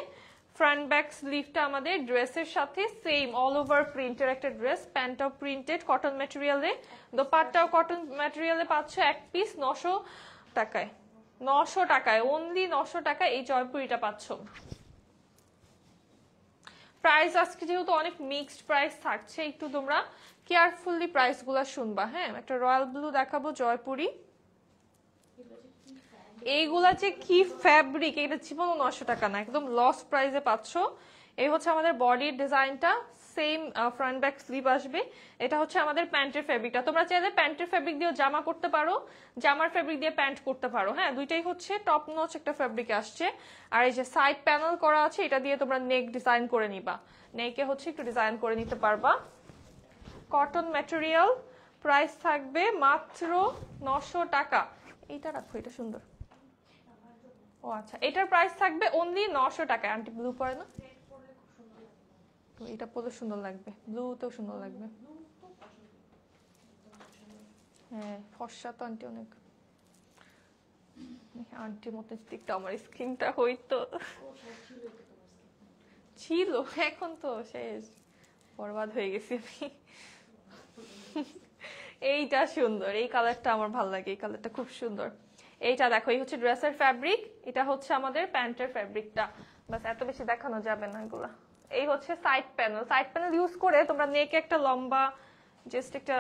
ফ্রন্ট ব্যাক স্লিভটা আমাদের ড্রেসের সাথে সেম অল ওভার প্রিন্টের একটা ড্রেস, প্যান্টটাও প্রিন্টেড কটন ম্যাটেরিয়ালে, দোপাট্টাও কটন ম্যাটেরিয়ালে পাচ্ছ এক পিস 900 টাকায়। 900 টাকায় অনলি, 900 টাকায় এই জয়পুরিটা পাচ্ছ। প্রাইস আজকে যেহেতু অনেক মিক্সড প্রাইস থাকছে, একটু তোমরা কেয়ারফুলি প্রাইস গুলা শুনবা। হ্যাঁ, একটা রয়্যাল ব্লু দেখাবো জয়পুরি, এইগুলা যে কি ফ্যাব্রিক, এটা জীবনও 900 টাকা না, একদম লস প্রাইসে পাচ্ছ। এই হচ্ছে আমাদের বডির ডিজাইনটা, সেম ফ্রন্ট ব্যাক স্লিভ আসবে। এটা হচ্ছে আমাদের প্যান্টের ফেব্রিকটা। তোমরা চাইলে প্যান্টের ফেব্রিক দিয়েও জামা করতে পারো, জামার ফেব্রিক দিয়ে প্যান্ট করতে পারো। হ্যাঁ, দুইটাই হচ্ছে টপ নচ একটা ফেব্রিক আসছে। আর এই যে সাইড প্যানেল করা আছে, এটা দিয়ে তোমরা নেক ডিজাইন করে নিবা, নেকে হচ্ছে একটু ডিজাইন করে নিতে পারবা। কটন ম্যাটেরিয়াল, প্রাইস থাকবে মাত্র 900 টাকা। এইটা রাখো, এটা সুন্দর। ও আচ্ছা, এটার প্রাইস থাকবে অনলি 900 টাকা। আন্টি ব্লু পরে না? এটা পরে সুন্দর লাগবে, ব্লুতেও সুন্দর লাগবে। হ্যাঁ, ফর্সা তো আন্টি অনেক। আন্টির মতো দিকটা আমার স্কিনটা হইতো ছিল, এখন তো শেষ, বরবাদ হয়ে গেছি আমি। এইটা সুন্দর, এই কালারটা আমার ভালো লাগে, এই কালারটা খুব সুন্দর। এইটা দেখো, এই হচ্ছে ড্রেসের ফ্যাব্রিক, এটা হচ্ছে আমাদের প্যান্টের ফ্যাব্রিকটা। বাস এত বেশি দেখানো যাবে না এগুলা। এই হচ্ছে side panel, side panel use করে তোমরা নেকে একটা লম্বা, জাস্ট একটা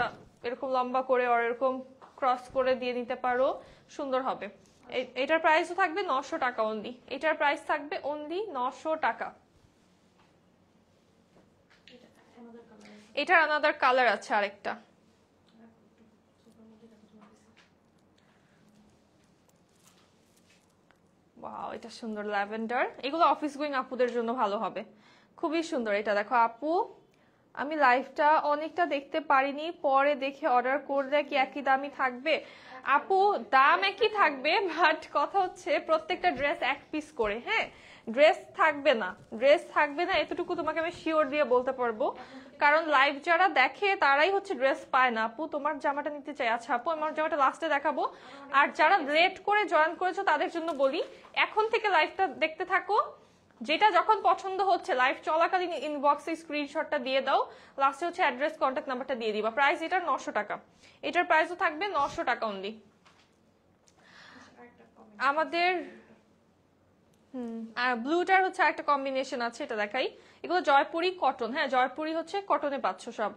এরকম লম্বা করে আর এরকম ক্রস করে দিয়ে নিতে পারো, সুন্দর হবে। এটার প্রাইসও থাকবে 900 টাকা অনলি। এটার প্রাইস থাকবে অনলি 900 টাকা। এটার আনাদার কালার আছে আরেকটা। ওয়াও, এটা সুন্দর ল্যাভেন্ডার। এগুলো অফিস গোয়িং আপুদের জন্য ভালো হবে, খুবই সুন্দর। এটা দেখো আপু, আমি লাইভটা অনেকটা দেখতে পারিনি, পরে দেখে অর্ডার করলে কি একই দামই থাকবে? আপু দাম একই থাকবে, বাট কথা হচ্ছে প্রত্যেকটা ড্রেস এক পিস করে। হ্যাঁ, ড্রেস থাকবে না, ড্রেস থাকবে না এতটুকু তোমাকে আমি শিওর দিয়ে বলতে পারবো, কারণ লাইভ যারা দেখে তারাই হচ্ছে ড্রেস পায় না। আপু তোমার জামাটা নিতে চাই। আচ্ছা আপু, আমার জামাটা লাস্টে দেখাবো। আর যারা লেট করে জয়েন করেছো তাদের জন্য বলি, এখন থেকে লাইভটা দেখতে থাকো, যেটা যখন পছন্দ হচ্ছে লাইভ চলাকালীন ইনবক্সে স্ক্রিনশটটা দিয়ে দাও, লাস্টে হচ্ছে অ্যাড্রেস কন্ট্যাক্ট নাম্বারটা দিয়ে দিবা। প্রাইস এটার 900 টাকা, এটার প্রাইসও থাকবে 900 টাকা অনলি। আমাদের ব্লুটার হচ্ছে একটা কম্বিনেশন আছে, এটা দেখাই। এগুলো জয়পুরি কটন, হ্যাঁ জয়পুরি হচ্ছে কটনে পাচ্ছ সব।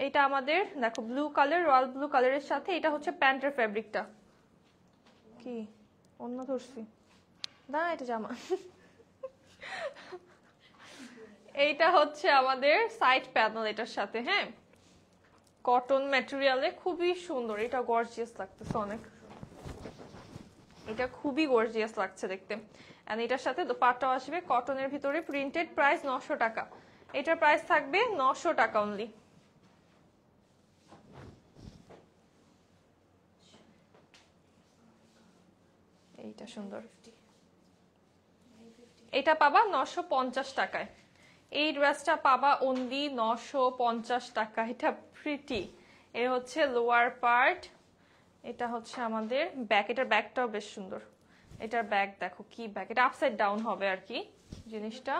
এটা আমাদের দেখো ব্লু কালার, রয়্যাল ব্লু কালারের সাথে এটা হচ্ছে প্যান্টের ফ্যাব্রিকটা। কি অন্য ধরছি না, এটা জামা। এইটা হচ্ছে আমাদের সাইড প্যানেল এটার সাথে, হ্যাঁ কটন ম্যাটেরিয়ালে, খুবই সুন্দর। এটা গর্জিয়াস লাগতেছে অনেক, এটা খুবই গর্জিয়াস লাগছে দেখতে। এন্ড এটার সাথে দোপাট্টাও আসবে কটনের ভিতরে প্রিন্টেড। প্রাইস 900 টাকা, এটার প্রাইস থাকবে 900 টাকা অনলি। এইটা সুন্দর, এটা পাবা 950 টাকায়। এই ড্রেসটা পাবা অনলি 950 টাকা। এটা প্রিটি, এর হচ্ছে লোয়ার পার্ট, এটা হচ্ছে আমাদের ব্যাক। এটার ব্যাকটাও বেশ সুন্দর। এটার ব্যাক দেখো কি ব্যাক, এটা আপসাইড ডাউন হবে আর কি জিনিসটা।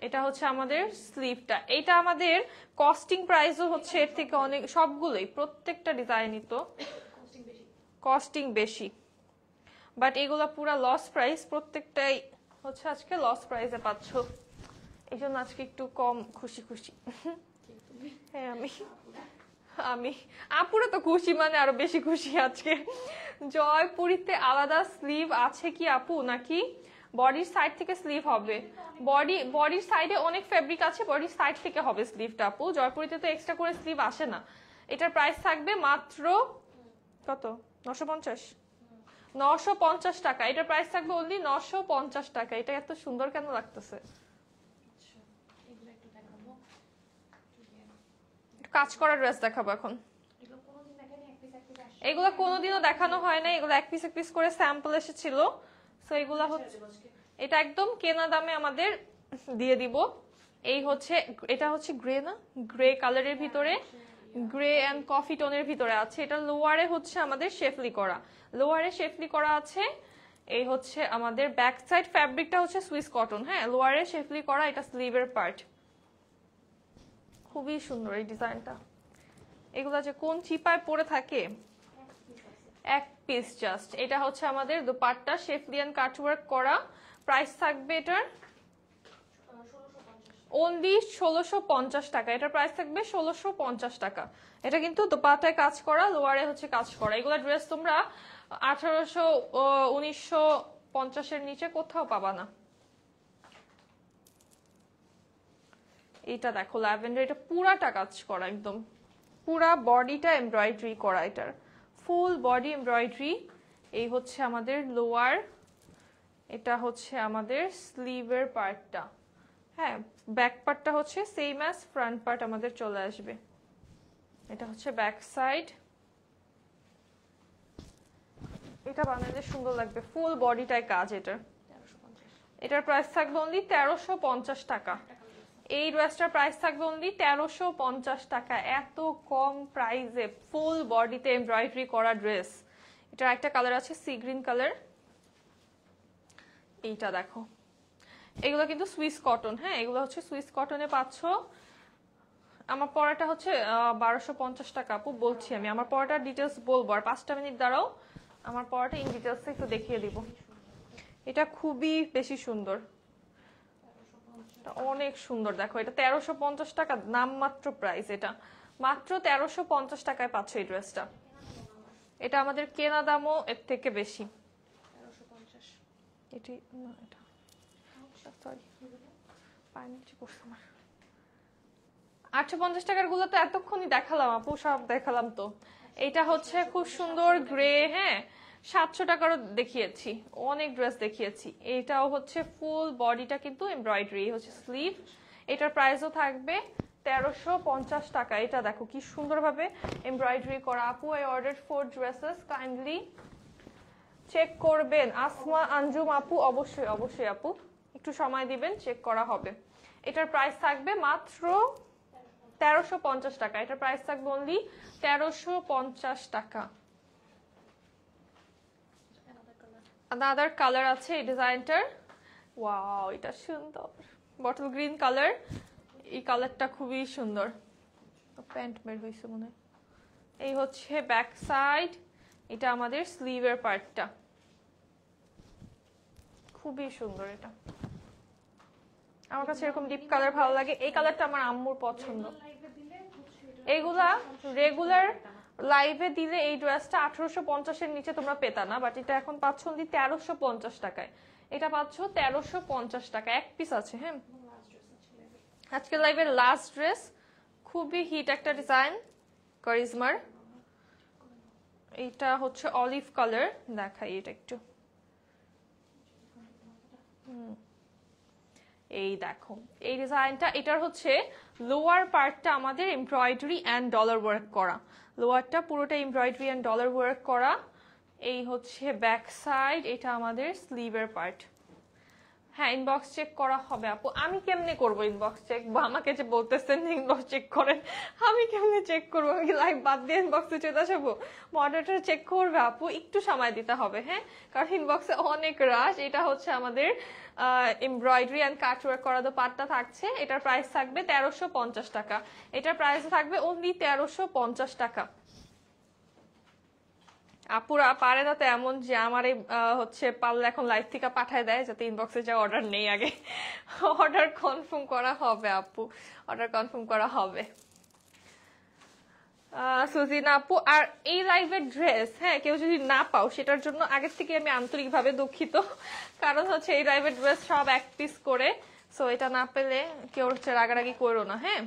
এটা হচ্ছে আমাদের স্লিভটা। এটা আমাদের কস্টিং প্রাইসও হচ্ছে এর থেকে অনেক, সবগুলোই প্রত্যেকটা ডিজাইনই তো কস্টিং বেশি, বাট এগুলা পুরা লস প্রাইস, প্রত্যেকটাই হচ্ছে আজকে লস প্রাইসে পাচ্ছ, এই জন্য আজকে একটু কম খুশি খুশি। হ্যাঁ আমি আমি আপুরা তো খুশি, মানে আরো বেশি খুশি আজকে। জয়পুরিতে আলাদা স্লিভ আছে কি আপু, নাকি বডির সাইড থেকে স্লিভ হবে? বডির সাইডে অনেক ফেব্রিক আছে, বডির সাইড থেকে হবে স্লিভটা আপু। জয়পুরিতে তো এক্সট্রা করে স্লিভ আসে না। এটার প্রাইস থাকবে মাত্র কত, 950? 950 টাকা, এটার প্রাইস থাকবে অনলি 950 টাকা। এটা এত সুন্দর কেন লাগতেছে? কাজ করা ড্রেস দেখাবো এখন। এগুলো কোনোদিনও দেখানো হয় না, এগুলো এক পিস এক পিস করে স্যাম্পল এসেছিল। সো এগুলা হচ্ছে, এটা একদম কেনা দামে আমাদের দিয়ে দিব। এই হচ্ছে, এটা হচ্ছে গ্রে না, গ্রে কালারের ভিতরে, গ্রে এন্ড কফি টোনের ভিতরে আছে। এটা লোয়ারে হচ্ছে আমাদের শেফলি করা, লোয়ারে শেফলি করা আছে। এই হচ্ছে আমাদের ব্যাক সাইড ফ্যাব্রিকটা হচ্ছে সুইস কটন, হ্যাঁ লোয়ারে শেফলি করা। এটা স্লিভের পার্ট, খুবই সুন্দর এই ডিজাইনটা। এগুলা যে কোন চিপায় পরে থাকে, এক পিস জাস্ট। এটা হচ্ছে আমাদের দোপাট্টা, শেফলিয়ান কাটওয়ার্ক করা। প্রাইস থাকবে এটার অনলি 1650 টাকা। এটার প্রাইস থাকবে 1650 টাকা। এটা কিন্তু দোপাট্টায় কাজ করা, লোয়ারে হচ্ছে কাজ করা। এগুলা ড্রেস তোমরা 1800 1950 এর নিচে কোথাও পাবা না। এটা দেখো ল্যাভেন্ডার, এটা পুরাটা কাজ করা, একদম পুরা বডিটা এমব্রয়ডারি করা, এটার ফুল বডি এমব্রয়ডারি। এই হচ্ছে আমাদের লোয়ার, এটা হচ্ছে আমাদের স্লিভের পার্টটা, হ্যাঁ ব্যাক পার্টটা হচ্ছে সেম অ্যাজ ফ্রন্ট পার্ট আমাদের চলে আসবে। এটা হচ্ছে ব্যাক সাইড, এটা বানালে সুন্দর লাগবে, ফুল বডিটায় কাজ। এটার প্রাইস থাকবে অনলি 1350 টাকা। এই ড্রেসটার প্রাইস থাকবে অনলি 1350 টাকা। এত কম প্রাইসে ফুল বডিতে এমব্রয়ডারি করা ড্রেস। এটার একটা কালার আছে সি গ্রিন কালার, এইটা দেখো। এগুলো কিন্তু সুইস কটন, হ্যাঁ এগুলো হচ্ছে সুইস কটনে পাচ্ছ। আমার পরাটা হচ্ছে 1250 টাকা আপু, বলছি আমি আমার পরাটার ডিটেলস বলবো, আর 5টা মিনিট দাঁড়াও, আমার পরাটা ইন ডিটেলস একটু দেখিয়ে দিব। এটা খুবই বেশি সুন্দর, অনেক সুন্দর। দেখো এটা 1350 টাকা নামমাত্র প্রাইস, এটা মাত্র 1350 টাকায় পাচ্ছ এই ড্রেসটা। এটা আমাদের কেনা দামও এর থেকে বেশি। এটি না, এটা সরি পাইনি করছে আমার। 850 টাকার গুলো তো এতক্ষণই দেখালাম আপু, সব দেখালাম তো। এটা হচ্ছে খুব সুন্দর গ্রে, হ্যাঁ 700 টাকারও দেখিয়েছি, অনেক ড্রেস দেখিয়েছি। এটাও হচ্ছে ফুল বডিটা কিন্তু এমব্রয়ডারি, হচ্ছে স্লিভ। এটার প্রাইসও থাকবে 1350 টাকা। এটা দেখো কি সুন্দরভাবে এমব্রয়ডারি করা। আপু আই অর্ডারড 4 ড্রেসেস, কাইন্ডলি চেক করবেন। আসমা আঞ্জুম আপু, অবশ্যই অবশ্যই আপু, একটু সময় দিবেন, চেক করা হবে। এটার প্রাইস থাকবে মাত্র 1350 টাকা। এটার প্রাইস থাকবে অনলি 1350 টাকা। আদার কালার আছে এই ডিজাইনটার, ওয়াও এটা সুন্দর, বটল গ্রিন কালার। এই কালারটা খুবই সুন্দর, প্যান্ট বের হয়েছে মনে হয়। এই হচ্ছে ব্যাক সাইড, এটা আমাদের স্লিভের পার্টটা, খুবই সুন্দর। এটা আমার কাছে এরকম ডিপ কালার ভালো লাগে, এই কালারটা আমার আম্মুর পছন্দ। এইগুলা রেগুলার লাইভে দিলে এই ড্রেসটা 1850 এর নিচে তোমরা পেতা না, বাট এটা এখন পাচ্ছ অনলি 1350 টাকায়। এটা পাচ্ছ 1350 টাকা, এক পিস আছে। হ্যাঁ আজকের লাইভের লাস্ট ড্রেস, খুবই হিট একটা ডিজাইন কারিজমার। এটা হচ্ছে অলিভ কালার, দেখাই এটা একটু। এই দেখো এই ডিজাইনটা, এটার হচ্ছে লোয়ার পার্টটা আমাদের এমব্রয়ডারি অ্যান্ড ডলার ওয়ার্ক করা, লোয়ারটা পুরোটা এমব্রয়ডারি অ্যান্ড ডলার ওয়ার্ক করা। এই হচ্ছে ব্যাক সাইড, এটা আমাদের স্লিভের পার্ট। হ্যাঁ ইনবক্স চেক করা হবে আপু। আমি কেমনে করবো ইনবক্স চেক, বা আমাকে যে বলতেছেন ইনবক্স চেক করেন, আমি কেমনে চেক করবো? আমি লাইভ বাদ দিয়ে ইনবক্সে চলে আসবো? মডারেটর চেক করবে আপু, একটু সময় দিতে হবে। হ্যাঁ কারণ ইনবক্সে অনেক রাশ। এটা হচ্ছে আমাদের এমব্রয়ডারি অ্যান্ড কাটওয়ার্ক করা পার্টটা থাকছে। এটার প্রাইস থাকবে 1350 টাকা। এটার প্রাইস থাকবে অনলি 1350 টাকা। আপুরা পারে না তো এমন যে আমার এই হচ্ছে পারলে এখন লাইভ থেকে পাঠায় দেয়, যাতে ইনবক্সে যা অর্ডার নেই আগে। অর্ডার কনফার্ম করা হবে আপু, অর্ডার কনফার্ম করা হবে। সুজিনা আপু, আর এই লাইভের ড্রেস হ্যাঁ কেউ যদি না পাও সেটার জন্য আগের থেকে আমি আন্তরিকভাবে দুঃখিত, কারণ হচ্ছে এই লাইভের ড্রেস সব এক পিস করে, সো এটা না পেলে কেউ হচ্ছে রাগারাগি করো না। হ্যাঁ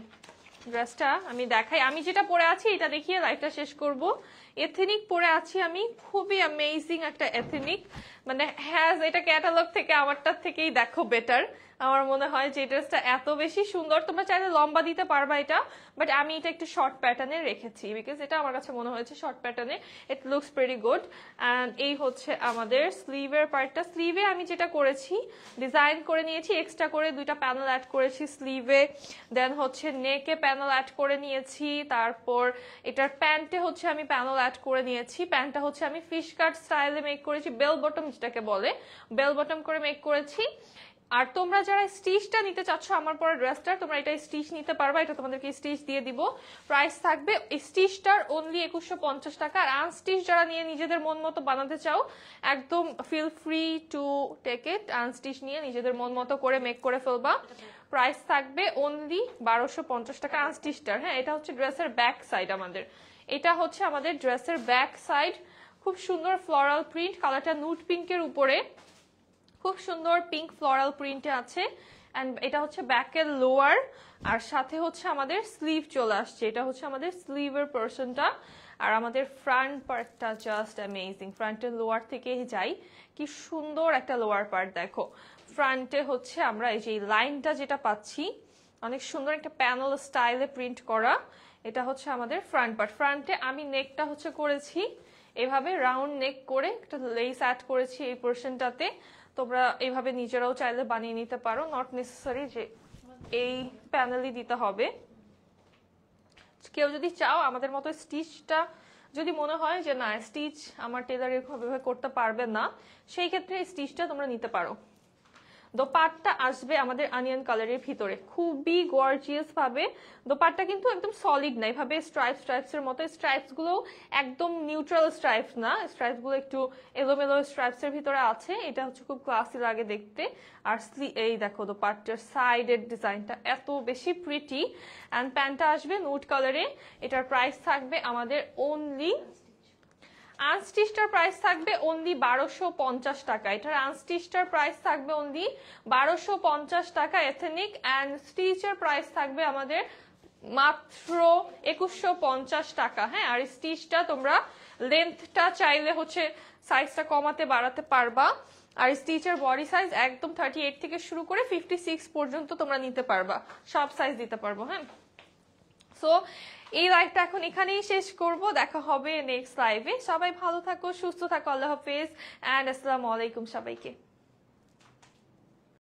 ড্রেসটা আমি দেখাই, আমি যেটা পরে আছি এটা দেখিয়ে লাইভটা শেষ করব। এথেনিক পরে আছি আমি, খুবই অ্যামেজিং একটা এথেনিক, মানে হ্যাঁ এটা ক্যাটালগ থেকে আমারটার থেকেই দেখো বেটার। আমার মনে হয় যে ড্রেসটা এত বেশি সুন্দর, তোমরা চাইলে লম্বা দিতে পারবা এটা, বাট আমি এটা একটু শর্ট প্যাটার্নে রেখেছি, বিকজ এটা আমার কাছে মনে হয়েছে শর্ট প্যাটার্নে it looks very good. And এই হচ্ছে আমাদের স্লিভের পার্টটা। স্লিভে আমি যেটা করেছি ডিজাইন করে নিয়েছি, এক্সট্রা করে 2টা প্যানেল অ্যাড করেছি স্লিভে, দেন হচ্ছে নেকে প্যানেল অ্যাড করে নিয়েছি, তারপর এটার প্যান্টে হচ্ছে আমি প্যানেল অ্যাড করে নিয়েছি। প্যান্টটা হচ্ছে আমি ফিশ কাট স্টাইলে মেক করেছি, বেল বটম যেটাকে বলে, বেল বটম করে মেক করেছি। আর তোমরা যারা স্টিচটা নিতে চাচ্ছ আমার পরে ড্রেসটা, তোমরা এটা স্টিচ নিতে পারবা, এটা তোমাদেরকে স্টিচ দিয়ে দিব। প্রাইস থাকবে স্টিচটার অনলি 2150 টাকা। আর আনস্টিচ যারা নিয়ে নিজেদের মন মতো বানাতে চাও, একদম feel free to take it, unstitch নিয়ে নিজেদের মন মতো করে মেক করে ফেলবা। প্রাইস থাকবে অনলি 1250 টাকা আনস্টিচটার। হ্যাঁ এটা হচ্ছে ড্রেসের ব্যাক সাইড আমাদের, এটা হচ্ছে আমাদের ড্রেসের ব্যাক সাইড। খুব সুন্দর ফ্লোরাল প্রিন্ট, কালারটা নুট পিঙ্কের উপরে খুব সুন্দর পিঙ্ক ফ্লোরাল প্রিন্টে আছে। এন্ড এটা হচ্ছে ব্যাকের লোয়ার, আর সাথে হচ্ছে আমাদের স্লিভ চলে আসছে, এটা হচ্ছে আমাদের স্লিভের পোরশনটা। আর আমাদের ফ্রন্ট পার্টটা জাস্ট অ্যামেজিং, ফ্রন্টের লোয়ার থেকে যাই, কি সুন্দর একটা লোয়ার পার্ট। দেখো ফ্রন্টে হচ্ছে আমরা এই যে লাইনটা যেটা পাচ্ছি, অনেক সুন্দর একটা প্যানেল স্টাইলে প্রিন্ট করা। এটা হচ্ছে আমাদের ফ্রন্ট পার্ট। ফ্রন্টে আমি নেকটা হচ্ছে করেছি এভাবে রাউন্ড নেক করে একটা লেস অ্যাড করেছি এই পোর্শনটাতে। তোমরা এইভাবে নিজেরাও চাইলে বানিয়ে নিতে পারো, নট নেসেসারি যে এই প্যানেলই দিতে হবে। কেউ যদি চাও আমাদের মতো স্টিচটা যদি মনে হয় যে না স্টিচ আমার টেলার এভাবে করতে পারবে না, সেই ক্ষেত্রে স্টিচটা তোমরা নিতে পারো। দোপাট্টা আসবে আমাদের অনিয়ন কালারের ভিতরে, খুবই গর্জিয়াস ভাবে। দোপাট্টা কিন্তু একদম সলিড না, এভাবে স্ট্রাইপস এর মতো। স্ট্রাইপস গুলো একদম নিউট্রাল স্ট্রাইপস না, স্ট্রাইপস গুলো একটু এলোমেলো স্ট্রাইপস এর ভিতরে আছে। এটা হচ্ছে খুব ক্লাসি লাগে দেখতে। আর এই দেখো দোপাট্টার সাইডের ডিজাইনটা এত বেশি প্রিটি। অ্যান্ড প্যান্টটা আসবে নুড কালারে। এটার প্রাইস থাকবে আমাদের অনলি, আনস্টিচটার প্রাইস থাকবে অনলি 1250 টাকা। এটার আনস্টিচটার প্রাইস থাকবে অনলি 1250 টাকা এথেনিক। অ্যান্ড স্টিচের প্রাইস থাকবে আমাদের মাত্র 2150 টাকা। হ্যাঁ, আর স্টিচটা তোমরা লেন্থটা চাইলে হচ্ছে সাইজটা কমাতে বাড়াতে পারবা। আর স্টিচের বডি সাইজ একদম 38 থেকে শুরু করে 56 পর্যন্ত তোমরা নিতে পারবা, সব সাইজ দিতে পারবো। হ্যাঁ, সো এই লাইভটা এখন এখানেই শেষ করব, দেখা হবে নেক্সট লাইভে। সবাই ভালো থাকো, সুস্থ থাকো, আল্লাহ হাফেজ অ্যান্ড আসসালামু আলাইকুম সবাইকে।